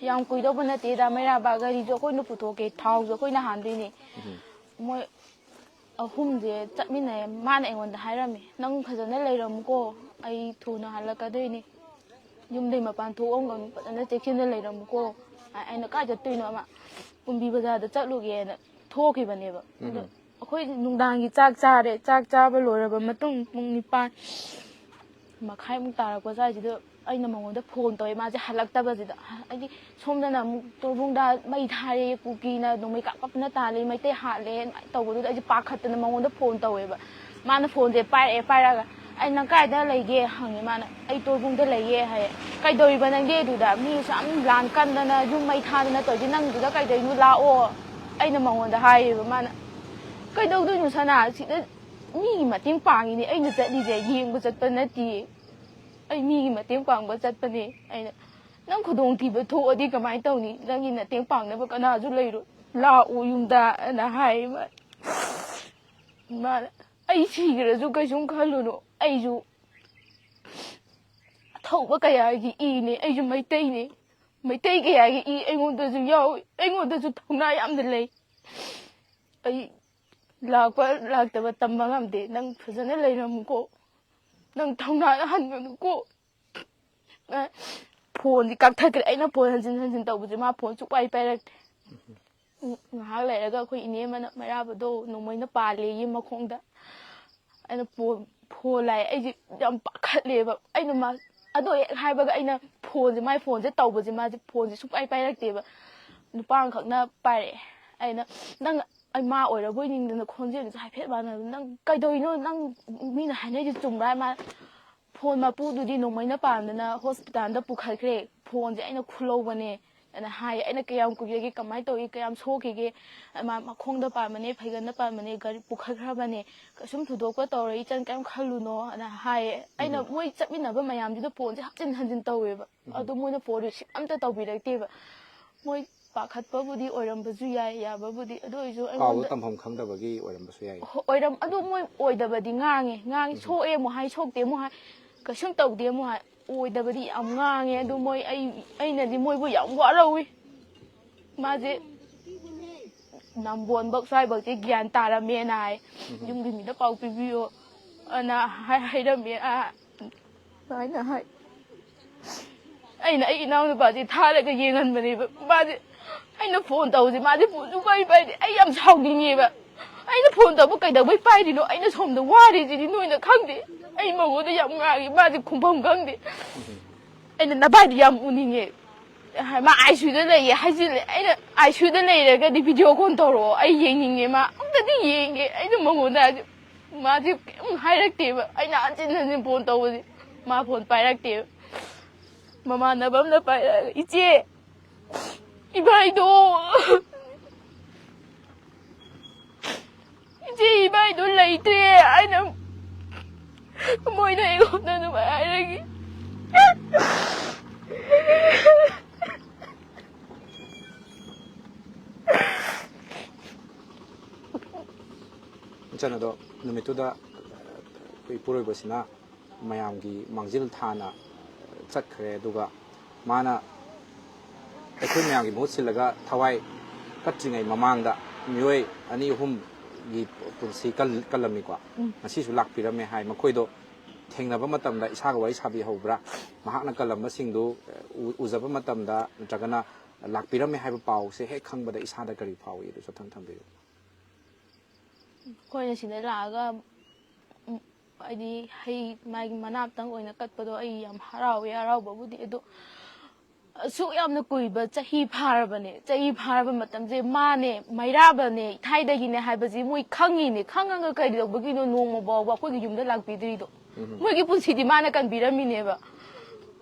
yang kui do ba na te da mai ra ba gari jo khoi nu pu tho ke thau jo khoi na han doi ni moi ahum je chat min na ma na engon da hai ra mi nang phajana lai ram ko ai thu na hala ka doi ni yum dei ma pan thu ong ga phajana te khin na lai ram ko ai na ka ja tui no ma kumbi bazar da chat lu ge na tho ki ba ne ba ꯑꯩꯈꯣꯏ ꯅꯨꯡꯗꯥꯡꯒꯤ ꯆꯥꯛ ꯆꯥꯔꯦ ꯆꯥꯛ ꯆꯥꯕ ꯂꯣꯏꯔꯕ ꯃꯇꯨꯡ ꯄꯨꯡ 9 ꯃꯈꯥꯏꯃꯨꯛ ꯇꯥꯔꯛꯄ ꯁ꯭ꯋꯥꯏꯁꯤꯗ ꯑꯩꯅ ꯃꯉꯣꯟꯗ ꯐꯣꯟ ꯇꯧꯋꯦ ꯃꯥꯁꯦ ꯍꯜꯂꯛꯇꯕꯁꯤꯗ ꯍꯥꯏꯗꯤ ꯁꯣꯝꯗꯅ ꯑꯃꯨꯛ ꯇꯣꯔꯕꯨꯡꯗ ꯃꯩ ꯊꯥꯔꯦ ꯀꯨꯀꯤꯅ ꯅꯣꯡꯃꯩ ꯀꯥꯞꯄꯅ ꯇꯥꯜꯂꯦ ꯃꯩꯇꯩ ꯍꯥꯠꯂꯦ ꯑꯗꯨꯃꯥꯏꯅ ꯇꯧꯕꯗꯨꯗ ꯑꯩꯁꯦ ꯄꯥꯈꯠꯇꯅ ꯃꯉꯣꯟꯗ ꯐꯣꯟ ꯇꯧꯋꯦꯕ ꯃꯥꯅ ꯐꯣꯟꯁꯦ ꯄꯥꯏꯔꯒ ꯑꯩ ꯅꯪ ꯀꯥꯏꯗ ꯂꯩꯒꯦ ꯍꯪꯉꯦ ꯃꯥꯅ ꯑꯩ ꯇꯣꯔꯕꯨꯡꯗ ꯂꯩꯌꯦ ꯍꯥꯏꯌꯦ ꯀꯩꯗꯧꯔꯤꯕ ꯅꯪꯗꯤ ꯑꯗꯨꯗ ꯃꯤꯁꯨ ꯌꯥꯝ ꯂꯥꯟ ꯀꯟꯗꯅ ꯌꯨꯝ ꯃꯩ ꯊꯥꯗꯅ ꯇꯧꯔꯤꯁꯦ ꯅꯪꯗꯨꯗ ꯀꯩꯗꯧꯔꯤꯅꯣ ꯂꯥꯛꯑꯣ ꯑꯩꯅ ꯃꯉꯣꯟꯗ ꯍꯥꯏꯌꯦꯕ ꯃꯥꯅ ꯀꯩꯗꯧꯗꯣꯏꯅꯣ ꯁꯅꯥ ꯁꯤꯗ ꯃꯤꯒꯤ ꯃꯇꯦꯡ ꯄꯥꯡꯉꯤꯅꯦ ꯑꯩꯅ ꯆꯠꯂꯤꯁꯦ ꯌꯦꯡꯕ ꯆꯠꯄ ꯅꯠꯇꯤꯌꯦ ꯑꯩ ꯃꯤꯒꯤ ꯃꯇꯦꯡ ꯄꯥꯡꯕ ꯆꯠꯄꯅꯦ ꯑꯩꯅ ꯅꯪ ꯈꯨꯗꯣꯡꯊꯤꯕ ꯊꯣꯛꯑꯗꯤ ꯀꯃꯥꯏꯅ ꯇꯧꯅꯤ ꯅꯪꯒꯤ ꯃꯇꯦꯡ ꯄꯥꯡꯅꯕ ꯀꯅꯥꯁꯨ ꯂꯩꯔꯣꯏ ꯂꯥꯛꯑꯣ ꯌꯨꯝꯗ ꯑꯅ ꯍꯥꯏꯌꯦ ꯃꯥꯅ ꯑꯩ ꯁꯤꯈ꯭ꯔꯁꯨ ꯀꯩꯁꯨꯝ ꯈꯜꯂꯨꯅꯨ ꯑꯩꯁꯨ ꯊꯧꯕ ꯀꯌꯥꯒꯤ ꯏꯅꯦ ꯑꯩꯁꯨ ꯃꯩꯇꯩꯅꯦ ꯃꯩꯇꯩ ꯀꯌꯥꯒꯤ ꯏ ꯑꯩꯉꯣꯟꯗꯁꯨ ꯌꯥꯎꯏ ꯑꯩꯉꯣꯟꯗꯁꯨ ꯊꯧꯅꯥ ꯌꯥꯝꯅ ꯂꯩ ꯑꯩ ꯂꯥꯛꯄ ꯂꯥꯛꯇꯕ ꯇꯝꯕ ꯉꯝꯗꯦ ꯅꯪ ꯐꯖꯅ ꯂꯩꯔꯝꯃꯨꯀꯣ ꯅꯪ ꯊꯧꯅꯥ ꯍꯟꯒꯅꯨꯀꯣ ꯐꯣꯟꯗꯤ ꯀꯛꯊꯠꯈ꯭ꯔꯦ ꯑꯩꯅ ꯐꯣꯟ ꯍꯟꯖꯤꯟ ꯇꯧꯕꯁꯦ ꯃꯥ ꯐꯣꯟ ꯁꯨꯡꯄꯥꯏ ꯄꯥꯏꯔꯛꯇꯦ ꯉꯥꯏꯍꯥꯛ ꯂꯩꯔꯒ ꯑꯩꯈꯣꯏ ꯏꯅꯦ ꯑꯃꯅ ꯃꯩꯔꯥꯕꯗꯣ ꯅꯣꯡꯃꯩꯅ ꯄꯥꯜꯂꯦꯌꯦ ꯃꯈꯣꯡꯗ ꯑꯩꯅ ꯐꯣꯟ ꯂꯥꯛꯑꯦ ꯑꯩꯁꯦ ꯌꯥꯝ ꯄꯥꯈꯠꯂꯦꯕ ꯑꯩꯅ ꯑꯗꯣ ꯍꯦꯛ ꯍꯥꯏꯕꯒ ꯑꯩꯅ ꯃꯥꯏ ꯐꯣꯟꯁꯦ ꯇꯧꯕꯁꯦ ꯃꯥꯁꯦ ꯐꯣꯟꯁꯦ ꯁꯨꯡꯄꯥꯏ ꯄꯥꯏꯔꯛꯇꯦꯕ ꯅꯨꯄꯥ ꯑꯃꯈꯛꯅ ꯄꯥꯏꯔꯛꯑꯦ ꯑꯩꯅ ꯅꯪ ꯑꯩ ꯃꯥ ꯑꯣꯏꯔꯕꯣꯏ ꯅꯤꯡꯗꯅ ꯈꯣꯟꯖꯦꯜꯁꯦ ꯍꯥꯏꯐꯦꯠ ꯃꯥꯟꯅꯕ ꯅꯪ ꯀꯩꯗꯧꯔꯤꯅꯣ ꯅꯪ ꯃꯤꯅ ꯍꯥꯏꯅꯩꯁꯦ ꯆꯨꯝꯕ꯭ꯔꯥ ꯃꯥ ꯐꯣꯟ ꯃꯄꯨꯗꯨꯗꯤ ꯅꯣꯡꯃꯩꯅ ꯄꯥꯟꯗꯅ ꯍꯣꯁꯄꯤꯇꯥꯜꯗ ꯄꯨꯈꯠꯈ꯭ꯔꯦ ꯐꯣꯟꯁꯦ ꯑꯩꯅ ꯈꯨꯜꯍꯧꯕꯅꯦ ꯑꯅ ꯍꯥꯏꯌꯦ ꯑꯩꯅ ꯀꯌꯥꯝ ꯀꯨꯏꯔꯒꯦ ꯀꯃꯥꯏꯅ ꯇꯧꯏ ꯀꯌꯥꯝ ꯁꯣꯛꯈꯤꯒꯦ ꯃꯥ ꯃꯈꯣꯡꯗ ꯄꯥꯟꯕꯅꯦ ꯐꯩꯒꯟꯗ ꯄꯥꯟꯕꯅꯦ ꯒꯥꯔꯤ ꯄꯨꯈꯠꯈ꯭ꯔꯕꯅꯦ ꯀꯩꯁꯨꯝ ꯊꯨꯗꯣꯛꯄ ꯇꯧꯔꯣꯏ ꯏꯆꯟ ꯀꯩꯝ ꯈꯜꯂꯨꯅꯣ ꯑꯅ ꯍꯥꯏꯌꯦ ꯑꯩꯅ ꯃꯣꯏ ꯆꯠꯃꯤꯟꯅꯕ ꯃꯌꯥꯝꯗꯨꯗ ꯐꯣꯟꯁꯦ ꯍꯟꯖꯤꯟ ꯇꯧꯋꯦꯕ ꯑꯗꯨ ꯃꯣꯏꯅ ꯐꯣꯟ ꯔꯤꯁꯤꯞ ꯑꯝꯇ ꯇꯧꯕꯤꯔꯛꯇꯦꯕ ꯃꯣꯏ ꯄꯥꯈꯠꯄꯕꯨꯗꯤ ꯑꯣꯏꯔꯝꯕꯁꯨ ꯌꯥꯕꯕꯨꯗꯤ ꯑꯗꯨ ꯑꯣꯏꯔꯁꯨ ꯄꯥꯎꯗꯣ ꯇꯝꯐꯝ ꯈꯪꯗꯕꯒꯤ ꯑꯣꯏꯔꯝꯕꯁꯨ ꯌꯥꯏ ꯑꯗꯨ ꯃꯣꯏ ꯑꯣꯏꯗꯕꯗꯤ ꯉꯥꯡꯉꯦ ꯁꯣꯛꯑꯦ ꯑꯃꯨꯛ ꯍꯥꯏ ꯁꯣꯛꯇꯦ ꯑꯃꯨꯛ ꯍꯥꯏ ꯀꯩꯁꯨꯝ ꯇꯧꯗꯦ ꯑꯃꯨꯛ ꯍꯥꯏ ꯑꯣꯏꯗꯕꯗꯤ ꯌꯥꯝ ꯉꯥꯡꯉꯦ ꯑꯗꯨ ꯃꯣꯏ ꯑꯩꯅꯗꯤ ꯃꯣꯏꯕꯨ ꯌꯥꯝ ꯋꯥꯔꯧꯏ ꯃꯥꯁꯦ ꯅꯝꯕꯣꯟꯕꯛ ꯁ꯭ꯋꯥꯏꯕꯛꯁꯦ ꯒ꯭ꯌꯥꯟ ꯇꯥꯔꯝꯃꯦꯅ ꯍꯥꯏ ꯌꯨꯝꯒꯤ ꯃꯤꯗ ꯄꯥꯎ ꯄꯤꯕꯤꯌꯣ ꯑꯅ ꯍꯥꯏꯔꯝꯃꯦ ꯑꯗꯨꯃꯥꯏꯅ ꯍꯥꯏ ꯑꯩ ꯏꯅꯥꯎꯅꯨꯄꯥꯁꯦ ꯊꯥꯔꯒ ꯌꯦꯡꯍꯟꯕꯅꯦꯕ ꯃꯥꯁꯦ ꯑꯩꯅ ꯐꯣꯟ ꯇꯧꯕꯁꯦ ꯃꯥꯁꯦ ꯐꯣꯟꯁꯨ ꯄꯥꯏꯗꯦ ꯑꯩ ꯌꯥꯝ ꯁꯥꯎꯅꯤꯡꯉꯦꯕ ꯑꯩꯅ ꯐꯣꯟ ꯇꯧꯕ ꯀꯩꯗꯧꯕꯩ ꯄꯥꯏꯔꯤꯅꯣ ꯑꯩꯅ ꯁꯣꯝꯗ ꯋꯥꯔꯤꯁꯤꯗꯤ ꯅꯣꯏꯅ ꯈꯪꯗꯦ ꯑꯩ ꯃꯉꯣꯟꯗ ꯌꯥꯝ ꯉꯥꯡꯉꯤ ꯃꯥꯁꯦ ꯈꯨꯝꯐꯝ ꯈꯪꯗꯦ ꯑꯩꯅ ꯅꯚꯥꯏꯗꯤ ꯌꯥꯝ ꯎꯅꯤꯡꯉꯦ ꯃꯥ ꯑꯥꯏꯁꯤꯌꯨꯗ ꯂꯩꯌꯦ ꯍꯥꯏꯖꯤꯜꯂꯦ ꯑꯩꯅ ꯑꯥꯏꯁꯤꯌꯨꯗ ꯂꯩꯔꯒꯗꯤ ꯚꯤꯗꯤꯑꯣ ꯀꯣꯜ ꯇꯧꯔꯛꯑꯣ ꯑꯩ ꯌꯦꯡꯅꯤꯡꯉꯦ ꯃꯥ ꯑꯝꯇꯗꯤ ꯌꯦꯡꯒꯦ ꯑꯩꯅ ꯃꯉꯣꯟꯗ ꯃꯥꯁꯦ ꯀꯩꯝ ꯍꯥꯏꯔꯛꯇꯦꯕ ꯑꯩꯅ ꯍꯟꯖꯤꯟ ꯐꯣꯟ ꯇꯧꯕꯁꯦ ꯃꯥ ꯐꯣꯟ ꯄꯥꯏꯔꯛꯇꯦꯕ ꯃꯃꯥꯟꯅꯕ ꯑꯃꯅ ꯄꯥꯏꯔꯛꯑꯒ ꯏꯆꯦ ꯏꯕꯥꯏꯗꯣ 이제 이마에 놀라 있대. 아이는 뭐이나 이거 없다는 말 알기. ꯏꯆꯟ ꯑꯗꯣ ꯅꯨꯃꯤꯠꯇꯨꯗ ꯏꯄꯨꯔꯣꯏꯕꯁꯤꯅ ꯃꯌꯥꯝꯒꯤ ꯃꯥꯡꯖꯤꯜ ꯊꯥꯅ ꯆꯠꯈ꯭ꯔꯦ ꯑꯗꯨꯒ ꯃꯥꯅ ꯑꯩꯈꯣꯏ ꯃꯌꯥꯝꯒꯤ ꯃꯍꯨꯠ ꯁꯤꯜꯂꯒ ꯊꯋꯥꯏ ꯀꯠꯇ꯭ꯔꯤꯉꯩ ꯃꯃꯥꯡꯗ ꯃꯤꯑꯣꯏ 2-3ꯒꯤ ꯄꯨꯟꯁꯤ ꯀꯜꯂꯝꯃꯤꯀꯣ ꯉꯁꯤꯁꯨ ꯂꯥꯛꯄꯤꯔꯝꯃꯦ ꯍꯥꯏ ꯃꯈꯣꯏꯗꯣ ꯊꯦꯡꯅꯕ ꯃꯇꯝꯗ ꯏꯁꯥꯒ ꯋꯥꯔꯤ ꯁꯥꯕꯤꯍꯧꯕ꯭ꯔꯥ ꯃꯍꯥꯛꯅ ꯀꯜꯂꯝꯕꯁꯤꯡꯗꯨ ꯎꯖꯕ ꯃꯇꯝꯗ ꯅꯠꯇ꯭ꯔꯒꯅ ꯂꯥꯛꯄꯤꯔꯝꯃꯦ ꯍꯥꯏꯕ ꯄꯥꯎꯁꯦ ꯍꯦꯛ ꯈꯪꯕꯗ ꯏꯁꯥꯗ ꯀꯔꯤ ꯐꯥꯎꯏ ꯑꯗꯨ ꯁꯨꯝ ꯊꯝꯕꯤꯌꯨ ꯑꯩꯈꯣꯏꯅ ꯁꯤꯗ ꯂꯥꯛꯑꯒ ꯍꯥꯏꯗꯤ ꯍꯩ ꯃꯥꯒꯤ ꯃꯅꯥꯛꯇꯪ ꯑꯣꯏꯅ ꯀꯠꯄꯗꯣ ꯑꯩ ꯌꯥꯝ ꯍꯔꯥꯎꯋꯦ ꯍꯔꯥꯎꯕꯕꯨꯗꯤ ꯑꯗꯣ ꯑꯁꯨꯛ ꯌꯥꯝꯅ ꯀꯨꯏꯕ ꯆꯍꯤ ꯐꯥꯔꯕꯅꯦ ꯆꯍꯤ ꯐꯥꯔꯕ ꯃꯇꯝꯁꯦ ꯃꯥꯅꯦ ꯃꯩꯔꯥꯕꯅꯦ ꯏꯊꯥꯏꯗꯒꯤꯅꯦ ꯍꯥꯏꯕꯁꯤ ꯃꯣꯏ ꯈꯪꯉꯤꯅꯦ ꯈꯪꯉꯒ ꯀꯩꯗꯧꯕꯒꯤꯅꯣ ꯅꯣꯡꯃ ꯐꯥꯎꯕ ꯑꯩꯈꯣꯏꯒꯤ ꯌꯨꯝꯗ ꯂꯥꯛꯄꯤꯗ꯭ꯔꯤꯗꯣ ꯃꯣꯏꯒꯤ ꯄꯨꯟꯁꯤꯗꯤ ꯃꯥꯅ ꯀꯟꯕꯤꯔꯝꯃꯤꯅꯦꯕ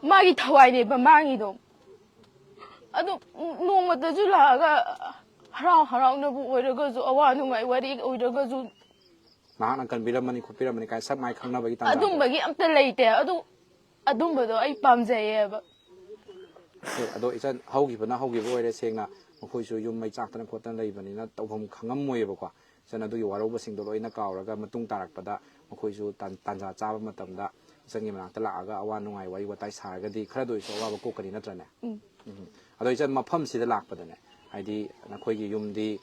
ꯃꯥꯒꯤ ꯊꯋꯥꯏꯅꯦꯕ ꯃꯥꯡꯉꯤꯗꯣ ꯑꯗꯨ ꯅꯣꯡꯃꯇꯁꯨ ꯂꯥꯛꯑꯒ ꯍꯔꯥꯎꯅꯕꯨ ꯑꯣꯏꯔꯒꯁꯨ ꯑꯋꯥ ꯅꯨꯡꯉꯥꯏ ꯋꯥꯔꯤ ꯑꯣꯏꯔꯒꯁꯨ ꯃꯍꯥꯛꯅ ꯀꯟꯕꯤꯔꯝꯃꯅꯤ ꯈꯣꯠꯄꯤꯔꯝꯃꯅꯤ ꯀꯥꯏ ꯁꯛ ꯃꯥꯏ ꯈꯪꯅꯕꯒꯤ ꯇꯥꯟꯖꯥ ꯑꯗꯨꯝꯕꯒꯤ ꯑꯝꯇ ꯂꯩꯇꯦ ꯑꯗꯨꯝꯕꯗꯣ ꯑꯩ ꯄꯥꯝꯖꯩꯌꯦꯕ ꯑꯗꯣ ꯏꯆꯟ ꯍꯧꯈꯤꯕ ꯑꯣꯏꯔꯦ ꯁꯦꯡꯅ ꯃꯈꯣꯏꯁꯨ ꯌꯨꯝ ꯃꯩ ꯆꯥꯛꯇꯅ ꯈꯣꯠꯇꯅ ꯂꯩꯕꯅꯤꯅ ꯇꯧꯐꯝ ꯈꯪꯉꯝꯃꯣꯏꯑꯕꯀꯣ ꯏꯆꯟ ꯑꯗꯨꯒꯤ ꯋꯥꯔꯧꯕꯁꯤꯡꯗꯣ ꯂꯣꯏꯅ ꯀꯥꯎꯔꯒ ꯃꯇꯨꯡ ꯇꯥꯔꯛꯄꯗ ꯃꯈꯣꯏꯁꯨ ꯇꯥꯟꯖꯥ ꯆꯥꯕ ꯃꯇꯝꯗ ꯏꯆꯟꯒꯤ ꯃꯅꯥꯛꯇ ꯂꯥꯛꯑꯒ ꯑꯋꯥ ꯅꯨꯡꯉꯥꯏ ꯋꯥꯔꯤ ꯋꯥꯇꯥꯏ ꯁꯥꯔꯒꯗꯤ ꯈꯔꯗ ꯑꯣꯏꯔꯁꯨ ꯑꯋꯥꯕ ꯀꯣꯛꯀꯅꯤ ꯅꯠꯇ꯭ꯔꯅꯦ ꯑꯗꯣ ꯏꯆꯟ ꯃꯐꯝꯁꯤꯗ ꯂꯥꯛꯄꯗꯅꯦ ꯍꯥꯏꯗꯤ ꯅꯈꯣꯏꯒꯤ ꯌꯨꯝꯗꯤ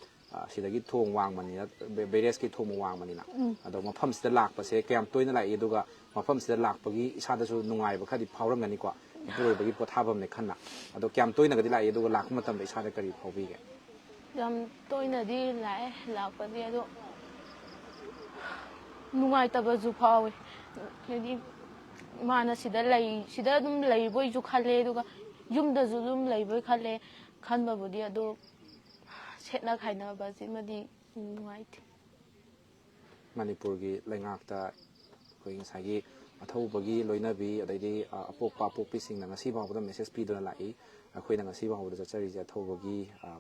ꯁꯤꯗꯒꯤ ꯊꯣꯡ ꯋꯥꯡꯕꯅꯤꯅ ꯕꯦꯔꯦꯁꯀꯤ ꯊꯣꯡ ꯋꯥꯡꯕꯅꯤ나 ꯑꯗꯣ ꯃꯐꯝꯁꯤꯗ ꯂꯥꯛꯄꯁꯦ ꯀꯌꯥꯝ ꯇꯣꯏꯅ ꯂꯥꯛꯏ ꯑꯗꯨꯒ ꯃꯐꯝꯁꯤꯗ ꯂꯥꯛꯄꯒꯤ ꯏꯁꯥꯗꯁꯨ ꯅꯨꯡꯉꯥꯏꯕ ꯈꯔꯗꯤ ꯐꯥꯎꯔꯝꯒꯅꯤꯀꯣ ꯏꯄꯨꯔꯣꯏꯕꯒꯤ ꯄꯣꯊꯥꯐꯝꯅꯦ ꯈꯟꯅ ꯑꯗꯣ ꯀꯌꯥꯝ ꯇꯣꯏꯅꯒꯗꯤ ꯂꯥꯛꯏ ꯑꯗꯨꯒ ꯂꯥꯛꯄ ꯃꯇꯝꯗ ꯏꯁꯥꯗ ꯀꯔꯤ ꯐꯥꯎꯕꯤꯒꯦ ꯌꯥꯝ ꯇꯣꯏꯅꯗꯤ ꯂꯥꯛꯑꯦ ꯂꯥꯛꯄꯗꯤ ꯑꯗꯣ ꯅꯨꯡꯉꯥꯏꯇꯕꯁꯨ ꯐꯥꯎꯋꯦ ꯍꯥꯏꯗꯤ ꯃꯥꯅ ꯁꯤꯗ ꯑꯗꯨꯝ ꯂꯩꯕꯣꯏꯁꯨ ꯈꯜꯂꯦ ꯑꯗꯨꯒ ꯌꯨꯝꯗꯁꯨ ꯑꯗꯨꯝ ꯂꯩꯕꯣꯏ ꯈꯜꯂꯦ ꯈꯟꯕꯕꯨꯗꯤ ꯑꯗꯣ ꯁꯦꯠꯅ ꯈꯥꯏꯅꯕꯁꯤꯃꯗꯤ ꯅꯨꯡꯉꯥꯏꯇꯦ ꯃꯅꯤꯄꯨꯔꯒꯤ ꯂꯩꯉꯥꯛꯇ ꯑꯩꯈꯣꯏ ꯉꯁꯥꯏꯒꯤ ꯑꯊꯧꯕꯒꯤ ꯂꯣꯏꯅꯕꯤ ꯑꯗꯩꯗꯤ ꯑꯄꯣꯛꯄ ꯑꯄꯣꯛꯄꯤꯁꯤꯡꯅ ꯉꯁꯤ ꯐꯥꯎꯕꯗ ꯃꯦꯁꯦꯖ ꯄꯤꯗꯨꯅ ꯂꯥꯛꯏ ꯑꯩꯈꯣꯏꯅ ꯉꯁꯤ ꯐꯥꯎꯕꯗ ꯆꯠꯆꯔꯤꯁꯦ ꯑꯊꯧꯕꯒꯤ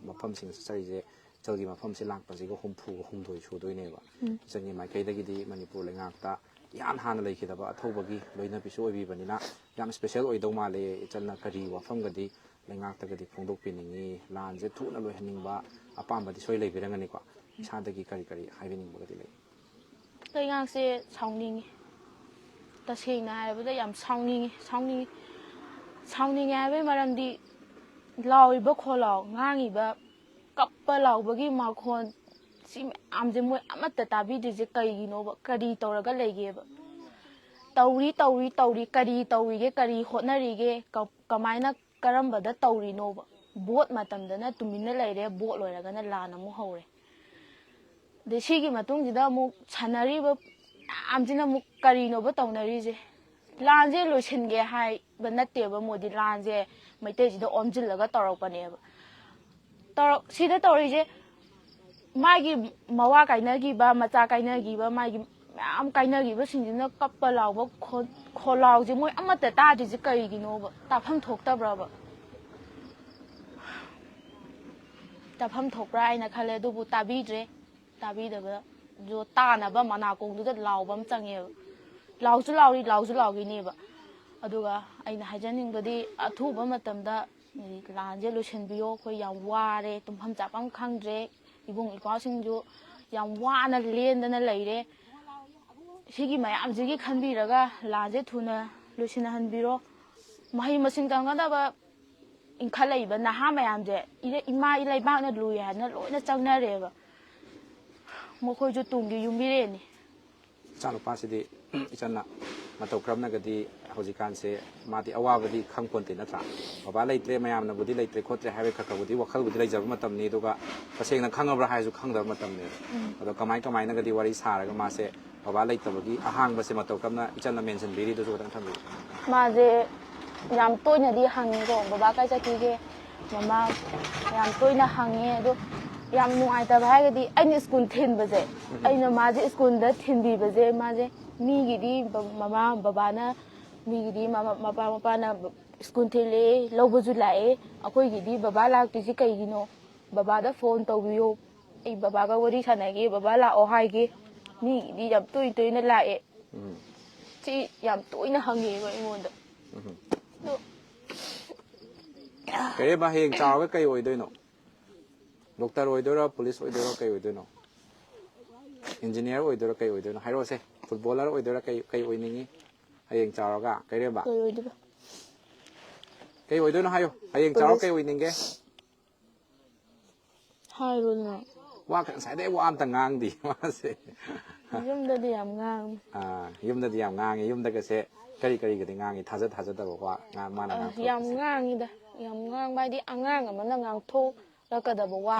ꯃꯐꯝꯁꯤꯡ ꯆꯠꯆꯔꯤꯁꯦ ꯏꯆꯜꯒꯤ ꯃꯐꯝꯁꯦ ꯂꯥꯛꯄꯁꯤꯒ 64 ꯁꯨꯗꯣꯏꯅꯦꯕ ꯏꯆꯜꯒꯤ ꯃꯥꯏꯀꯩꯗꯒꯤꯗꯤ ꯃꯅꯤꯄꯨꯔ ꯂꯩꯉꯥꯛꯇ ꯏꯍꯥꯟ ꯍꯥꯟꯅ ꯂꯩꯈꯤꯗꯕ ꯑꯊꯧꯕꯒꯤ ꯂꯣꯏꯅꯕꯤꯁꯨ ꯑꯣꯏꯕꯤꯕꯅꯤꯅ ꯌꯥꯝ ꯁ꯭ꯄꯦꯁꯦꯜ ꯑꯣꯏꯗꯧ ꯃꯥꯜꯂꯦ ꯏꯆꯜꯅ ꯀꯔꯤ ꯋꯥꯐꯝꯒꯗꯤ ꯂꯩꯉꯥꯛꯇꯒꯗꯤ ꯐꯣꯡꯗꯣꯛꯄꯤꯅꯤꯡꯉꯤ ꯂꯥꯟꯁꯦ ꯊꯨꯅ ꯂꯣꯏꯍꯟꯅꯤꯡꯕ ꯑꯄꯥꯝꯕꯗꯤ ꯁꯣꯏ ꯂꯩꯕꯤꯔꯝꯒꯅꯤꯀꯣ ꯏꯁꯥꯗꯒꯤ ꯀꯔꯤ ꯍꯥꯏꯕꯤꯅꯤꯡꯕꯒꯗꯤ ꯂꯩ ꯂꯩꯉꯥꯛꯁꯦ ꯁꯥꯎꯅꯤꯡꯉꯤ ꯇꯁꯦꯡꯅ ꯍꯥꯏꯔꯕꯗ ꯌꯥꯝ ꯁꯥꯎꯅꯤꯡꯉꯦ ꯍꯥꯏꯕꯒꯤ ꯃꯔꯝꯗꯤ ꯂꯥꯎꯔꯤꯕ ꯈꯣꯜꯂꯥꯎ ꯉꯥꯡꯉꯤꯕ ꯀꯞꯄ ꯂꯥꯎꯕꯒꯤ ꯃꯈꯣꯟ ꯁꯤ ꯃꯌꯥꯝꯁꯦ ꯃꯣꯏ ꯑꯃꯠꯇ ꯇꯥꯕꯤꯗ꯭ꯔꯤꯁꯦ ꯀꯩꯒꯤꯅꯣꯕ ꯀꯔꯤ ꯇꯧꯔꯒ ꯂꯩꯒꯦꯕ ꯇꯧꯔꯤ ꯀꯔꯤ ꯇꯧꯔꯤꯒꯦ ꯀꯔꯤ ꯍꯣꯠꯅꯔꯤꯒꯦ ꯀꯃꯥꯏꯅ ꯀꯔꯝꯕꯗ ꯇꯧꯔꯤꯅꯣꯕ ꯚꯣꯠ ꯃꯇꯝꯗꯅ ꯇꯨꯃꯤꯟꯅ ꯂꯩꯔꯦ ꯚꯣꯠ ꯂꯣꯏꯔꯒꯅ ꯂꯥꯟ ꯑꯃꯨꯛ ꯍꯧꯔꯦ ꯑꯗꯩ ꯁꯤꯒꯤ ꯃꯇꯨꯡꯁꯤꯗ ꯑꯃꯨꯛ ꯁꯥꯟꯅꯔꯤꯕ ꯃꯌꯥꯝꯁꯤꯅ ꯑꯃꯨꯛ ꯀꯔꯤꯅꯣꯕ ꯇꯧꯅꯔꯤꯁꯦ ꯂꯥꯟꯁꯦ ꯂꯣꯏꯁꯤꯟꯒꯦ ꯍꯥꯏꯕ ꯅꯠꯇꯦꯕ ꯃꯣꯏꯗꯤ ꯂꯥꯟꯁꯦ ꯃꯩꯇꯩꯁꯤꯗ ꯑꯣꯝꯁꯤꯜꯂꯒ ꯇꯧꯔꯛꯄꯅꯦꯕ ꯁꯤꯗ ꯇꯧꯔꯤꯁꯦ ꯃꯥꯒꯤ ꯃꯋꯥ ꯀꯥꯏꯅꯈꯤꯕ ꯃꯆꯥ ꯀꯥꯏꯅꯈꯤꯕ ꯃꯥꯒꯤ ꯃꯌꯥꯝ ꯀꯥꯏꯅꯈꯤꯕꯁꯤꯡꯁꯤꯅ ꯀꯞꯄ ꯂꯥꯎꯕ ꯈꯣꯜꯂꯥꯎꯁꯦ ꯃꯣꯏ ꯑꯃꯠꯇ ꯇꯥꯗ꯭ꯔꯤꯁꯦ ꯀꯔꯤꯒꯤꯅꯣꯕ ꯇꯥꯐꯝ ꯊꯣꯛꯇꯕ꯭ꯔꯕ ꯇꯥꯐꯝ ꯊꯣꯛꯄ꯭ꯔꯥ ꯍꯥꯏꯅ ꯈꯜꯂꯦ ꯑꯗꯨꯕꯨ ꯇꯥꯕꯤꯗꯕ ꯇꯥꯅꯕ ꯃꯅꯥꯀꯣꯡꯗꯨꯗ ꯂꯥꯎꯕ ꯑꯃ ꯆꯪꯉꯦꯕ ꯂꯥꯎꯁꯨ ꯂꯥꯎꯈꯤꯅꯦꯕ ꯑꯗꯨꯒ ꯑꯩꯅ ꯍꯥꯏꯖꯅꯤꯡꯕꯗꯤ ꯑꯊꯨꯕ ꯃꯇꯝꯗ ꯂꯥꯟꯁꯦ ꯂꯣꯏꯁꯤꯟꯕꯤꯌꯣ ꯑꯩꯈꯣꯏ ꯌꯥꯝ ꯋꯥꯔꯦ ꯇꯨꯝꯐꯝ ꯆꯥꯐꯝ ꯈꯪꯗ꯭ꯔꯦ ꯏꯕꯨꯡ ꯏꯄ꯭ꯋꯥꯁꯤꯡꯁꯨ ꯌꯥꯝ ꯋꯥꯅ ꯂꯦꯟꯗꯅ ꯂꯩꯔꯦ ꯁꯤꯒꯤ ꯃꯌꯥꯝꯁꯤꯒꯤ ꯈꯟꯕꯤꯔꯒ ꯂꯥꯟꯁꯦ ꯊꯨꯅ ꯂꯣꯏꯁꯤꯟꯍꯟꯕꯤꯔꯣ ꯃꯍꯩ ꯃꯁꯤꯡ ꯇꯝꯒꯗꯕ ꯏꯟꯈꯠꯂꯛꯏꯕ ꯅꯍꯥ ꯃꯌꯥꯝꯁꯦ ꯏꯃꯥ ꯂꯩꯕꯥꯛꯅ ꯂꯨꯏ ꯍꯥꯏꯅ ꯂꯣꯏꯅ ꯆꯪꯅꯔꯦꯕ ꯃꯈꯣꯏꯁꯨ ꯇꯨꯡꯒꯤ ꯌꯨꯝꯕꯤꯔꯦꯟꯅꯤ ꯏꯆꯥꯅꯨꯄꯥꯁꯤꯗꯤ ꯏꯆꯟꯅ ꯃꯇꯧ ꯀꯔꯝꯅꯒꯗꯤ ꯍꯧꯖꯤꯛꯀꯥꯟꯁꯦ ꯃꯥꯗꯤ ꯑꯋꯥꯕꯗꯤ ꯈꯪꯄꯣꯟꯇꯦ ꯅꯠꯇ꯭ꯔꯥ ꯕꯕꯥ ꯂꯩꯇ꯭ꯔꯦ ꯃꯌꯥꯝꯅꯕꯨꯗꯤ ꯂꯩꯇ꯭ꯔꯦ ꯈꯣꯠꯇ꯭ꯔꯦ ꯍꯥꯏꯕ ꯈꯔꯕꯨꯗꯤ ꯋꯥꯈꯜꯕꯨꯗꯤ ꯂꯩꯖꯕ ꯃꯇꯝꯅꯤ ꯑꯗꯨꯒ ꯇꯁꯦꯡꯅ ꯈꯪꯉꯕ꯭ꯔꯥ ꯍꯥꯏꯔꯁꯨ ꯈꯪꯗꯕ ꯃꯇꯝꯅꯦꯕ ꯑꯗꯣ ꯀꯃꯥꯏꯅꯒꯗꯤ ꯋꯥꯔꯤ ꯁꯥꯔꯒ ꯃꯥꯁꯦ ꯕꯕꯥ ꯂꯩꯇꯕꯒꯤ ꯑꯍꯥꯡꯕꯁꯦ ꯃꯇꯧ ꯀꯔꯝꯅ ꯏꯆꯟꯅ ꯃꯦꯟꯁꯤꯟꯕꯤꯔꯤꯗꯨꯁꯨ ꯈꯤꯇꯪ ꯊꯝꯕꯤꯌꯨ ꯃꯥꯁꯦ ꯌꯥꯝ ꯇꯣꯏꯅꯗꯤ ꯍꯪꯉꯤꯀꯣ ꯕꯕꯥ ꯀꯥꯏ ꯆꯠꯈꯤꯒꯦ ꯃꯃꯥ ꯌꯥꯝ ꯇꯣꯏꯅ ꯍꯪꯉꯦ ꯑꯗꯣ ꯌꯥꯝ ꯅꯨꯡꯉꯥꯏꯇꯕ ꯍꯥꯏꯔꯒꯗꯤ ꯑꯩꯅ ꯁ꯭ꯀꯨꯜ ꯊꯤꯟꯕꯁꯦ ꯑꯩꯅ ꯃꯥꯁꯦ ꯁ꯭ꯀꯨꯜꯗ ꯊꯤꯟꯕꯤꯕꯁꯦ ꯃꯥꯁꯦ ꯃꯤꯒꯤꯗꯤ ꯃꯃꯥ ꯕꯕꯥꯅ ꯃꯤꯒꯤꯗꯤ ꯃꯄꯥꯅ ꯁ꯭ꯀꯨꯜ ꯊꯤꯜꯂꯛꯑꯦ ꯂꯧꯕꯁꯨ ꯂꯥꯛꯑꯦ ꯑꯩꯈꯣꯏꯒꯤꯗꯤ ꯕꯕꯥ ꯂꯥꯛꯇ꯭ꯔꯤꯁꯤ ꯀꯩꯒꯤꯅꯣ ꯕꯕꯥꯗ ꯐꯣꯟ ꯇꯧꯕꯤꯌꯣ ꯑꯩ ꯕꯕꯥꯒ ꯋꯥꯔꯤ ꯁꯥꯟꯅꯒꯦ ꯕꯕꯥ ꯂꯥꯛꯑꯣ ꯍꯥꯏꯒꯦ ꯃꯤꯒꯤꯗꯤ ꯌꯥꯝ ꯇꯣꯏꯅ ꯂꯥꯛꯑꯦ ꯁꯤ ꯌꯥꯝ ꯇꯣꯏꯅ ꯍꯪꯉꯦꯕ ꯑꯩꯉꯣꯟꯗ ꯀꯩꯔꯦꯕ ꯍꯌꯦꯡ ꯆꯥꯎꯔꯒ ꯀꯩ ꯑꯣꯏꯗꯣꯏꯅꯣ ꯗꯣꯛꯇꯔ ꯑꯣꯏꯗꯣꯏꯔꯣ ꯄꯨꯂꯤꯁ ꯑꯣꯏꯗꯣꯏꯔꯣ ꯀꯩ ꯑꯣꯏꯗꯣꯏꯅꯣ ꯏꯟꯖꯤꯅꯤꯌꯥꯔ ꯑꯣꯏꯗꯣꯏꯔꯣ ꯀꯩ ꯑꯣꯏꯗꯣꯏꯅꯣ ꯍꯥꯏꯔꯛꯑꯣꯁꯦ ꯐꯨꯠꯕꯣꯂꯔ ꯑꯣꯏꯗꯣꯏꯔꯥ ꯀꯩ ꯑꯣꯏꯅꯤꯡꯉꯤ ꯍꯌꯦꯡ ꯆꯥꯎꯔꯒ ꯀꯩꯔꯦꯕ ꯀꯩ ꯑꯣꯏꯗꯣꯏꯕ ꯀꯩ ꯑꯣꯏꯗꯣꯏꯅꯣ ꯍꯥꯏꯌꯣ ꯍꯌꯦꯡ ꯆꯥꯎꯔꯒ ꯀꯩ ꯑꯣꯏꯅꯤꯡꯒꯦ ꯍꯥꯏꯔꯣꯗꯅ ꯋꯥ ꯉꯁꯥꯏꯗꯩ ꯋꯥ ꯑꯝꯇ ꯉꯥꯡꯗꯦ ꯃꯥꯁꯦ ꯌꯨꯝꯗꯗꯤ ꯌꯥꯝ ꯉꯥꯡꯉꯤ ꯌꯨꯝꯗꯗꯤ ꯌꯥꯝ ꯉꯥꯡꯉꯤ ꯌꯨꯝꯗꯒꯁꯦ ꯀꯔꯤꯒꯗꯤ ꯉꯥꯡꯉꯤ ꯊꯥꯖꯗꯕ ꯋꯥ ꯃꯥꯅ ꯌꯥꯝ ꯉꯥꯡꯊꯣꯔꯛꯄꯁꯦ ꯉꯥꯡꯉꯤꯗ ꯌꯥꯝ ꯉꯥꯡꯕ ꯍꯥꯏꯗꯤ ꯑꯉꯥꯡ ꯑꯃꯅ ꯉꯥꯡꯊꯣꯔꯛꯀꯗꯕ ꯋꯥ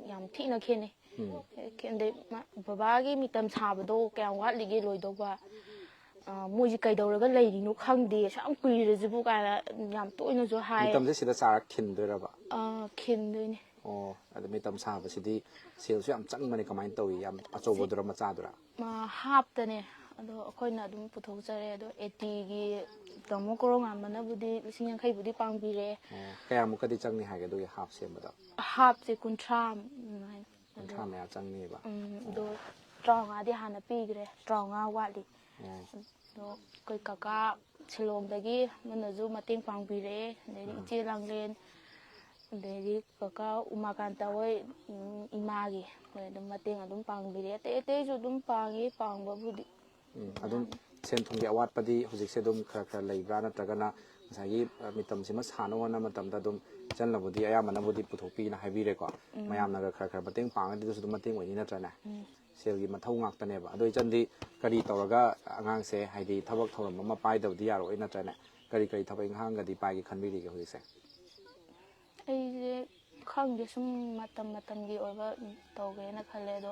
ꯌꯥꯝ ꯊꯤꯅ ꯈꯦꯠꯅꯩ ꯑꯗꯩ ꯕꯕꯥꯒꯤ ꯃꯤꯇꯝ ꯁꯥꯕꯗꯣ ꯀꯌꯥꯝ ꯋꯥꯠꯂꯤꯒꯦ ꯂꯣꯏꯗꯧꯕ ꯃꯣꯏꯁꯦ ꯀꯩꯗꯧꯔꯒ ꯂꯩꯔꯤꯅꯣ ꯈꯪꯗꯦ ꯌꯥꯝ ꯀꯨꯏꯔꯁꯤꯕꯨ ꯀꯥꯏꯅ ꯌꯥꯝ ꯇꯣꯏꯅꯁꯨ ꯍꯥꯏ ꯃꯤꯇꯝꯁꯦ ꯁꯤꯗ ꯆꯥꯔꯛ ꯈꯤꯟꯗꯣꯏꯔꯕ ꯈꯤꯟꯗꯣꯏꯅꯦ ꯑꯣ ꯑꯗ ꯃꯤꯇꯝ ꯁꯥꯕꯁꯤꯗꯤ ꯁꯦꯜꯁꯨ ꯌꯥꯝ ꯆꯪꯕꯅꯤ ꯀꯃꯥꯏꯅ ꯇꯧꯏ ꯌꯥꯝ ꯑꯆꯧꯕꯗꯨꯔா ꯃꯆꯥꯗꯨꯔꯥ ꯍꯥꯞꯇꯅꯦ ꯑꯗꯣ ꯑꯩꯈꯣꯏꯅ ꯑꯗꯨꯝ ꯄꯨꯊꯣꯛꯆꯔꯦ ꯑꯗꯣ ꯑꯦꯇꯤꯒꯤ ꯇꯥꯃꯣ ꯀꯣꯔꯣꯉꯥꯟꯕꯅꯕꯨꯗꯤ 50,000ꯕꯨꯗꯤ ꯄꯥꯡꯕꯤꯔꯦ ꯀꯌꯥꯃꯨꯛꯀꯗꯤ ꯆꯪꯅꯤ ꯍꯥꯏꯒꯦ ꯑꯗꯨꯒꯤ ꯍꯥꯞ ꯁꯦꯝꯕꯗ ꯍꯥꯞꯁꯦ 50 ꯑꯗꯨꯃꯥꯏꯅ 50 ꯃꯌꯥ ꯆꯪꯅꯤꯕ ꯑꯗꯣ 35ꯗꯤ ꯍꯥꯟꯅ ꯄꯤꯈ꯭ꯔꯦ 35 ꯋꯥꯠꯂꯤ ꯑꯗꯣ ꯑꯩꯈꯣꯏ ꯀꯀꯥ ꯁꯤꯂꯣꯡꯗꯒꯤ ꯑꯃꯅꯁꯨ ꯃꯇꯦꯡ ꯄꯥꯡꯕꯤꯔꯛꯑꯦ ꯑꯗꯩꯗꯤ ꯏꯆꯦ ꯂꯥꯡꯂꯦꯟ ꯑꯗꯩꯗꯤ ꯀꯀꯥ ꯎꯃꯥꯀꯥꯟꯇ ꯍꯣꯏ ꯏꯃꯥꯒꯤ ꯍꯣꯏ ꯑꯗꯨꯝ ꯃꯇꯦꯡ ꯑꯗꯨꯝ ꯄꯥꯡꯕꯤꯔꯛꯑꯦ ꯑꯇꯩꯁꯨ ꯑꯗꯨꯝ ꯄꯥꯡꯉꯤ ꯄꯥꯡꯕꯕꯨꯗꯤ ꯑꯗꯨꯝ ꯁꯦꯟ ꯊꯨꯝꯒꯤ ꯑꯋꯥꯠꯄꯗꯤ ꯍꯧꯖꯤꯛꯁꯦ ꯑꯗꯨꯝ ꯈꯔ ꯂꯩꯕ꯭ꯔꯥ ꯅꯠꯇ꯭ꯔꯒꯅ ꯉꯁꯥꯏꯒꯤ ꯃꯤꯇꯝꯁꯤꯃ ꯁꯥꯟꯅꯕ ꯍꯣꯠꯅꯕ ꯃꯇꯝꯗ ꯑꯗꯨꯝ ꯏꯆꯟꯅꯕꯨꯗꯤ ꯑꯌꯥꯝꯕꯅꯕꯨꯗꯤ ꯄꯨꯊꯣꯛꯄꯤꯅ ꯍꯥꯏꯕꯤꯔꯦꯀꯣ ꯃꯌꯥꯝꯅꯒ ꯈꯔ ꯃꯇꯦꯡ ꯄꯥꯡꯉꯗꯤ ꯑꯗꯨꯁꯨ ꯑꯗꯨꯝ ꯃꯇꯦꯡ ꯑꯣꯏꯅꯤ ꯅꯠꯇ꯭ꯔꯅꯦ ꯁꯦꯜꯒꯤ ꯃꯊꯧ ꯉꯥꯛꯇꯅꯦꯕ ꯑꯗꯣ ꯏꯆꯟꯗꯤ ꯀꯔꯤ ꯇꯧꯔꯒ ꯑꯉꯥꯡꯁꯦ ꯍꯥꯏꯗꯤ ꯊꯕꯛ ꯊꯧꯔꯝ ꯑꯃ パイꯗꯕꯗꯤ ꯌꯥꯔꯣꯏ ꯅꯠꯇ꯭ꯔꯅꯦ ꯀꯔꯤ ꯊꯕꯛ ꯏꯪꯈꯥꯡꯒꯗꯤ ꯄꯥꯏꯒꯦ ꯈꯟꯕꯤꯔꯤꯒꯦ ꯍꯧꯖꯤꯛꯁꯦ ꯑꯩꯁꯦ ꯈꯪꯗꯦ ꯁꯨꯝ ꯃꯇꯝꯒꯤ ꯑꯣꯏꯕ ꯇꯧꯒꯦꯅ ꯈꯜꯂꯦ ꯑꯗꯣ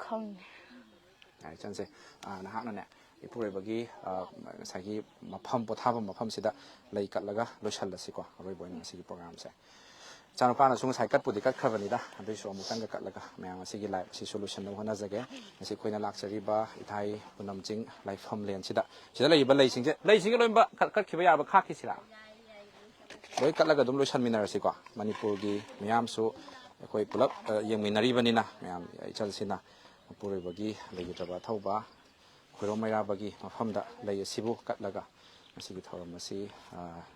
ꯈꯪꯗꯦ ꯏꯆꯟꯁꯦ ꯅꯍꯥꯛꯅꯅꯦ ꯏꯄꯨꯔꯣꯏꯕꯒꯤ ꯉꯁꯥꯏꯒꯤ ꯃꯐꯝ ꯄꯣꯊꯥꯐꯝ ꯃꯐꯝꯁꯤꯗ ꯂꯩ ꯀꯠꯂꯒ ꯂꯣꯏꯁꯤꯜꯂꯁꯤꯀꯣ ꯑꯔꯣꯏꯕ ꯑꯣꯏꯅ ꯉꯁꯤꯒꯤ ꯄ꯭ꯔꯣꯒ꯭ꯔꯥꯝꯁꯦ ꯏꯆꯥꯅꯨꯄꯥꯅꯁꯨ ꯉꯁꯥꯏ ꯀꯠꯄꯨꯗꯤ ꯀꯠꯈ꯭ꯔꯕꯅꯤꯗ ꯑꯗꯨꯏꯁꯨ ꯑꯃꯨꯛꯇꯪꯒ ꯀꯠꯂꯒ ꯃꯌꯥꯝ ꯑꯁꯤꯒꯤ ꯂꯥꯏꯞ ꯑꯁꯤꯁꯨ ꯂꯣꯏꯁꯤꯟꯅꯕ ꯍꯣꯠꯅꯖꯒꯦ ꯉꯁꯤ ꯑꯩꯈꯣꯏꯅ ꯂꯥꯛꯆꯔꯤꯕ ꯏꯊꯥꯏ ꯄꯨꯅꯝ ꯆꯤꯡ ꯂꯥꯏꯐꯝ ꯂꯦꯟꯁꯤꯗ ꯁꯤꯗ ꯂꯩꯔꯤꯕ ꯂꯩꯁꯤꯡꯁꯦ ꯂꯣꯏꯅꯃꯛ ꯀꯠꯈꯤꯕ ꯌꯥꯕ ꯈꯥꯛꯈꯤꯁꯤꯔꯥ ꯂꯣꯏ ꯀꯠꯂꯒ ꯑꯗꯨꯝ ꯂꯣꯏꯁꯤꯟꯃꯤꯟꯅꯔꯁꯤꯀꯣ ꯃꯅꯤꯄꯨꯔꯒꯤ ꯃꯤꯌꯥꯝꯁꯨ ꯑꯩꯈꯣꯏ ꯄꯨꯂꯞ ꯌꯦꯡꯃꯤꯟꯅꯔꯤꯕꯅꯤꯅ ꯃꯌꯥꯝ ꯏꯆꯜꯁꯤꯅ ꯃꯄꯨꯔꯣꯏꯕꯒꯤ ꯂꯩꯈꯤꯗ꯭ꯔꯕ ꯑꯊꯧꯕ ꯈꯣꯏꯔꯣꯝ ꯃꯩꯔꯥꯕꯒꯤ ꯃꯐꯝꯗ ꯂꯩ ꯑꯁꯤꯕꯨ ꯀꯠꯂꯒ ꯃꯁꯤꯒꯤ ꯊꯧꯔꯝ ꯑꯁꯤ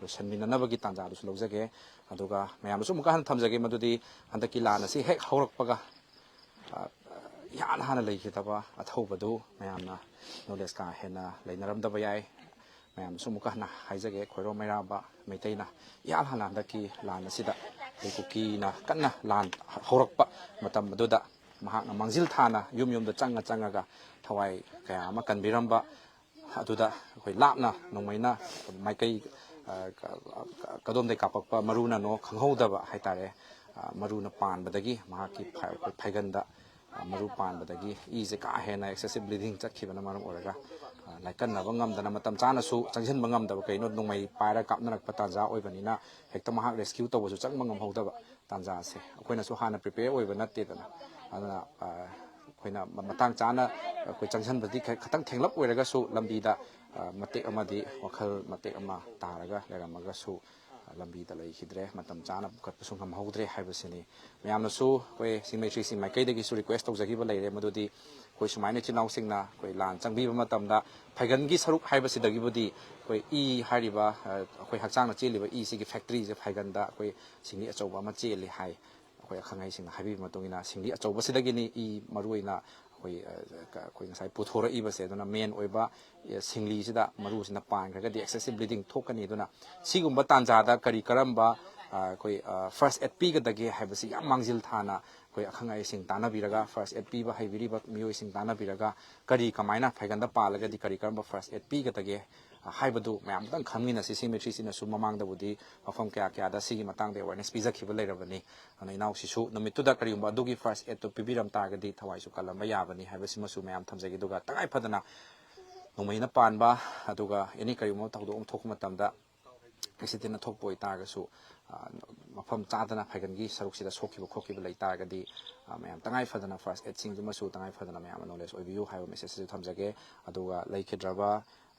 ꯂꯣꯏꯁꯤꯟꯃꯤꯟꯅꯅꯕꯒꯤ ꯇꯥꯟꯖꯥꯗꯨꯁꯨ ꯂꯧꯖꯒꯦ ꯑꯗꯨꯒ ꯃꯌꯥꯝꯗꯁꯨ ꯑꯃꯨꯛꯀ ꯍꯟꯅ ꯊꯝꯖꯒꯦ ꯃꯗꯨꯗꯤ ꯍꯟꯗꯛꯀꯤ ꯂꯥꯟ ꯑꯁꯤ ꯍꯦꯛ ꯍꯧꯔꯛꯄꯒ ꯏꯍꯥꯟ ꯍꯥꯟꯅ ꯂꯩꯈꯤꯗꯕ ꯑꯊꯧꯕꯗꯨ ꯃꯌꯥꯝꯅ ꯅꯣꯂꯦꯖ ꯀꯥ ꯍꯦꯟꯅ ꯂꯩꯅꯔꯝꯗꯕ ꯌꯥꯏ ꯃꯌꯥꯝꯁꯨ ꯑꯃꯨꯛꯀ ꯍꯟꯅ ꯍꯥꯏꯖꯒꯦ ꯈꯣꯏꯔꯣꯝ ꯃꯩꯔꯥꯕ ꯃꯩꯇꯩꯅ ꯏꯍꯥꯟ ꯍꯥꯟꯅ ꯍꯟꯗꯛꯀꯤ ꯂꯥꯟ ꯑꯁꯤꯗ ꯑꯩꯈꯣꯏ ꯀꯨꯀꯤꯅ ꯀꯟꯅ ꯂꯥꯟ ꯍꯧꯔꯛꯄ ꯃꯇꯝ ꯑꯗꯨꯗ ꯃꯍꯥꯛꯅ ꯃꯥꯡꯖꯤꯜ ꯊꯥꯅ ꯌꯨꯝ ꯌꯨꯝꯗ ꯆꯪꯉꯒ ꯊꯋꯥꯏ ꯀꯌꯥ ꯑꯃ ꯀꯟꯕꯤꯔꯝꯕ ꯑꯗꯨꯗ ꯑꯩꯈꯣꯏ ꯂꯥꯞꯅ ꯅꯣꯡꯃꯩꯅ ꯃꯥꯏꯀꯩ ꯀꯗꯣꯝꯗꯩ ꯀꯥꯞꯄꯛꯄ ꯃꯔꯨꯅꯅꯣ ꯈꯪꯍꯧꯗꯕ ꯍꯥꯏꯇꯥꯔꯦ ꯃꯔꯨꯅ ꯄꯥꯟꯕꯗꯒꯤ ꯃꯍꯥꯛꯀꯤ ꯐꯩꯒꯟꯗ ꯃꯔꯨ ꯄꯥꯟꯕꯗꯒꯤ ꯏꯁꯦ ꯀꯥ ꯍꯦꯟꯅ ꯑꯦꯛꯁꯦꯁꯤভ ꯕ꯭ꯂꯤꯗꯤꯡ ꯆꯠꯈꯤꯕꯅ ꯃꯔꯝ ꯑꯣꯏꯔꯒ ꯂꯥꯏꯀꯟꯅꯕ ꯉꯝꯗꯅ ꯃꯇꯝ ꯆꯥꯅꯁꯨ ꯆꯪꯁꯤꯟꯕ ꯉꯝꯗꯕ ꯀꯩꯅꯣ ꯅꯣꯡꯃꯩ ꯄꯥꯏꯔꯒ ꯀꯥꯞꯅꯔꯛꯄ ꯇꯥꯟꯖꯥ ꯑꯣꯏꯕꯅꯤꯅ ꯍꯦꯛꯇ ꯃꯍꯥꯛ ꯔꯦꯁꯀ꯭ꯌꯨ ꯇꯧꯕꯁꯨ ꯆꯪꯕ ꯉꯝꯍꯧꯗꯕ ꯇꯥꯟꯖꯥꯁꯦ ꯑꯩꯈꯣꯏꯅꯁꯨ ꯍꯥꯟꯅ ꯄ꯭ꯔꯤꯄꯦꯌꯔ ꯑꯣꯏꯕ ꯅꯠꯇꯦꯗꯅ ꯑꯗꯨꯅ ꯑꯩꯈꯣꯏꯅ ꯃꯇꯥꯡ ꯆꯥꯅ ꯑꯩꯈꯣꯏ ꯆꯪꯁꯤꯟꯕꯗꯤ ꯈꯤꯇꯪ ꯊꯦꯡꯂꯞ ꯑꯣꯏꯔꯒꯁꯨ ꯂꯝꯕꯤꯗ ꯃꯇꯦꯛ ꯑꯃꯗꯤ ꯋꯥꯈꯜ ꯃꯇꯦꯛ ꯑꯃ ꯇꯥꯔꯒ ꯂꯩꯔꯝꯃꯒꯁꯨ ꯂꯝꯕꯤꯗ ꯂꯩꯈꯤꯗ꯭ꯔꯦ ꯃꯇꯝ ꯆꯥꯅ ꯄꯨꯈꯠꯄꯁꯨ ꯉꯝꯍꯧꯗ꯭ꯔꯦ ꯍꯥꯏꯕꯁꯤꯅꯤ ꯃꯌꯥꯝꯅꯁꯨ ꯑꯩꯈꯣꯏ ꯆꯤꯡꯃꯩ ꯃꯥꯏꯀꯩꯗꯒꯤꯁꯨ ꯔꯤꯀ꯭ꯋꯦꯁ ꯇꯧꯖꯈꯤꯕ ꯂꯩꯔꯦ ꯃꯗꯨꯗꯤ ꯑꯩꯈꯣꯏ ꯁꯨꯃꯥꯏꯅ ꯏꯆꯤꯜ ꯏꯅꯥꯎꯁꯤꯡꯅ ꯑꯩꯈꯣꯏ ꯂꯥꯟ ꯆꯪꯕꯤꯕ ꯃꯇꯝꯗ ꯐꯩꯒꯟꯒꯤ ꯁꯔꯨꯛ ꯍꯥꯏꯕꯁꯤꯗꯒꯤꯕꯨꯗꯤ ꯑꯩꯈꯣꯏ ꯏ ꯍꯥꯏꯔꯤꯕ ꯑꯩꯈꯣꯏ ꯍꯛꯆꯥꯡꯗ ꯆꯦꯜꯂꯤꯕ ꯏꯁꯤꯒꯤ ꯐꯦꯛꯇꯔꯤꯁꯦ ꯐꯩꯒꯟꯗ ꯑꯩꯈꯣꯏ ꯁꯤꯡꯂꯤ ꯑꯆꯧꯕ ꯑꯃ ꯆꯦꯜꯂꯤ ꯍꯥꯏ ꯑꯩꯈꯣꯏ ꯑꯈꯪ ꯑꯍꯩꯁꯤꯡꯅ ꯍꯥꯏꯕꯤꯕ ꯃꯇꯨꯡ ꯏꯟꯅ ꯁꯤꯡꯂꯤ ꯑꯆꯧꯕꯁꯤꯗꯒꯤꯅꯤ ꯏ ꯃꯔꯨꯑꯣꯏꯅ ꯑꯩꯈꯣꯏ ꯉꯁꯥꯏ ꯄꯨꯊꯣꯔꯛꯏꯕꯁꯦ ꯑꯗꯨꯅ ꯃꯦꯟ ꯑꯣꯏꯕ ꯁꯤꯡꯂꯤꯁꯤꯗ ꯃꯔꯨꯁꯤꯅ ꯄꯥꯟꯈ꯭ꯔꯒꯗꯤ ꯑꯦꯛꯁꯦꯁꯤভ ꯕ꯭ꯂꯤꯗꯤꯡ ꯊꯣꯛꯀꯅꯤ ꯑꯗꯨꯅ ꯁꯤꯒꯨꯝꯕ ꯇꯥꯟꯖꯥꯗ ꯀꯔꯝꯕ ꯑꯩꯈꯣꯏ ꯐꯥꯔꯁ ꯑꯦꯗ ꯄꯤꯒꯗꯒꯦ ꯍꯥꯏꯕꯁꯤ ꯌꯥꯝ ꯃꯥꯡꯖꯤꯜ ꯊꯥꯅ ꯑꯩꯈꯣꯏ ꯑꯈꯪ ꯑꯍꯩꯁꯤꯡ ꯇꯥꯟꯅꯕꯤꯔꯒ ꯐꯥꯔꯁ ꯑꯦꯗ ꯄꯤꯕ ꯍꯩꯕꯤꯔꯤꯕ ꯃꯤꯑꯣꯏꯁꯤꯡ ꯇꯥꯟꯅꯕꯤꯔꯒ ꯀꯃꯥꯏꯅ ꯐꯩꯒꯟꯗ ꯄꯥꯜꯂꯒꯗꯤ ꯀꯔꯝꯕ ꯐꯥꯔꯁ ꯑꯦꯗ ꯄꯤꯒꯗꯒꯦ ꯍꯥꯏꯕꯗꯨ ꯃꯌꯥꯝ ꯑꯃꯇꯪ ꯈꯪꯃꯤꯟꯅꯁꯤ ꯁꯤꯃꯦꯇ꯭ꯔꯤꯁꯤꯅꯁꯨ ꯃꯃꯥꯡꯗꯕꯨꯗꯤ ꯃꯐꯝ ꯀꯌꯥꯗ ꯁꯤꯒꯤ ꯃꯇꯥꯡꯗ ꯑꯦꯋꯥꯔꯅꯦꯁ ꯄꯤꯖꯈꯤꯕ ꯂꯩꯔꯕꯅꯤ ꯑꯗꯨꯅ ꯏꯅꯥꯎꯁꯤꯁꯨ ꯅꯨꯃꯤꯠꯇꯨꯗ ꯀꯔꯤꯒꯨꯝꯕ ꯑꯗꯨꯒꯤ ꯐꯥꯔꯁ ꯑꯦꯗꯇꯨ ꯄꯤꯕꯤꯔꯝ ꯇꯥꯔꯒꯗꯤ ꯊꯋꯥꯏꯁꯨ ꯀꯜꯂꯝꯕ ꯌꯥꯕꯅꯤ ꯍꯥꯏꯕꯁꯤꯃꯁꯨ ꯃꯌꯥꯝ ꯊꯝꯖꯒꯦ ꯑꯗꯨꯒ ꯇꯉꯥꯏ ꯐꯗꯅ ꯅꯣꯡꯃꯩꯅ ꯄꯥꯟꯕ ꯑꯗꯨꯒ ꯑꯦꯅꯤ ꯀꯔꯤꯒꯨꯝꯕ ꯊꯧꯗꯣꯛ ꯑꯃ ꯊꯣꯛꯄ ꯃꯇꯝꯗ ꯑꯦꯛꯁꯤꯗꯦꯟ ꯊꯣꯛꯄ ꯑꯣꯏꯇꯥꯔꯒꯁꯨ ꯃꯐꯝ ꯆꯥꯗꯅ ꯐꯩꯒꯟꯒꯤ ꯁꯔꯨꯛꯁꯤꯗ ꯁꯣꯛꯈꯤꯕ ꯈꯣꯠꯈꯤꯕ ꯂꯩ ꯇꯥꯔꯒꯗꯤ ꯃꯌꯥꯝ ꯇꯉꯥꯏ ꯐꯗꯅ ꯐꯥꯔꯁ ꯑꯦꯗꯁꯤꯡꯗꯨꯃꯁꯨ ꯇꯉꯥꯏ ꯐꯗꯅ ꯃꯌꯥꯝꯅ ꯅꯣꯂꯦꯖ ꯑꯣꯏꯕꯤꯌꯨ ꯍꯥꯏꯕ ꯃꯦꯁꯦꯖꯁꯤꯁꯨ ꯊꯝꯖꯒꯦ ꯑꯗꯨꯒ ꯂꯩꯈꯤꯗ꯭ꯔꯕ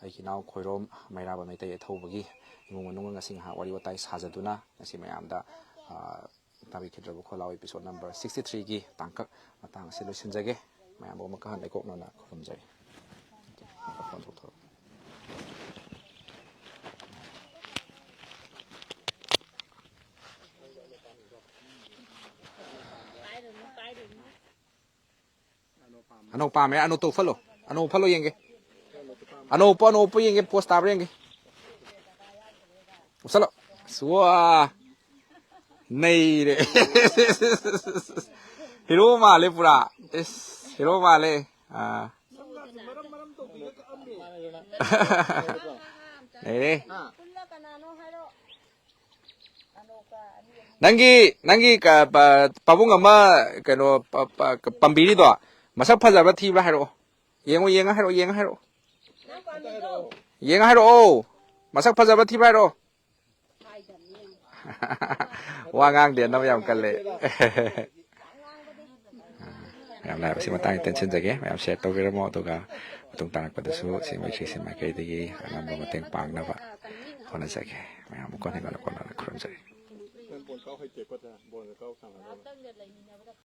ꯑꯩꯒꯤ ꯏꯅꯥꯎ ꯈꯣꯏꯔꯣꯝ ꯃꯩꯔꯥꯕ ꯃꯩꯇꯩ ꯑꯊꯧꯕꯒꯤ ꯏꯃꯨꯡ ꯃꯅꯨꯡ ꯉꯁꯤ ꯉꯥꯏꯍꯥꯛ ꯋꯥꯔꯤ ꯋꯥꯇꯥꯏ ꯁꯥꯖꯗꯨꯅ ꯉꯁꯤ ꯃꯌꯥꯝꯗ ꯇꯥꯕꯤꯈꯤꯗ꯭ꯔꯕ ꯈꯣꯜꯂꯥꯎ ꯑꯦꯄꯤꯁꯣꯠ ꯅꯝꯕꯔ 63ꯒꯤ ꯇꯥꯡꯀꯛ ꯃꯇꯥꯡ ꯑꯁꯤ ꯂꯣꯏꯁꯤꯟꯖꯒꯦ ꯃꯌꯥꯝꯕꯨ ꯑꯃꯨꯛꯀ ꯍꯟꯅ ꯏꯀꯣꯛꯅꯅ ꯈꯨꯔꯨꯝꯖꯔꯤ ꯑꯅꯧ ꯄꯥꯝꯃꯦ ꯑꯅꯧ ꯇꯧꯐꯜꯂꯣ ꯑꯅꯧ ꯐꯜꯂꯣ ꯌꯦꯡꯒꯦ ꯑꯅꯧ ꯌꯦꯡꯒꯦ ꯄꯣꯁ ꯇꯥꯕ꯭ꯔꯥ ꯌꯦꯡꯒꯦ ꯎꯞꯁꯜꯂꯣ ꯋꯥ ꯅꯩꯔꯦ ꯍꯤꯔꯣ ꯃꯥꯜꯂꯦ ꯄꯨꯔꯥ ꯍꯤꯔꯣ ꯃꯥꯜꯂꯦ ꯅꯩꯔꯦ ꯅꯪꯒꯤ ꯄꯥꯕꯨꯡ ꯑꯃ ꯀꯩꯅꯣ ꯄꯥꯝꯕꯤꯔꯤꯗꯣ ꯃꯁꯛ ꯐꯖꯕ꯭ꯔꯥ ꯊꯤꯕ꯭ꯔꯥ ꯍꯥꯏꯔꯛꯑꯣ ꯌꯦꯡꯉ ꯍꯥꯏꯔꯛꯑꯣ ꯃꯁꯛ ꯐꯖꯕ꯭ꯔꯥ ꯊꯤꯕ꯭ꯔꯥ ꯍꯥꯏꯔꯛꯑꯣ ꯋꯥ ꯉꯥꯡꯗꯦ ꯑꯅꯝꯕ ꯌꯥꯝ ꯀꯜꯂꯦ ꯃꯌꯥꯝ ꯂꯥꯏꯕꯁꯤ ꯃꯇꯥꯡꯗ ꯇꯦꯟꯁꯤꯟꯖꯒꯦ ꯃꯌꯥꯝ ꯁꯦꯌꯔ ꯇꯧꯕꯤꯔꯝꯃꯣ ꯑꯗꯨꯒ ꯃꯇꯨꯡ ꯇꯥꯔꯛꯄꯗꯁꯨ ꯁꯤ ꯃꯥꯏꯀꯩꯗꯒꯤ ꯑꯉꯝꯕ ꯃꯇꯦꯡ ꯄꯥꯡꯅꯕ ꯍꯣꯠꯅꯖꯒꯦ ꯃꯌꯥꯝ ꯀꯣꯟꯅ ꯈꯨꯔꯨꯝꯖꯔꯤ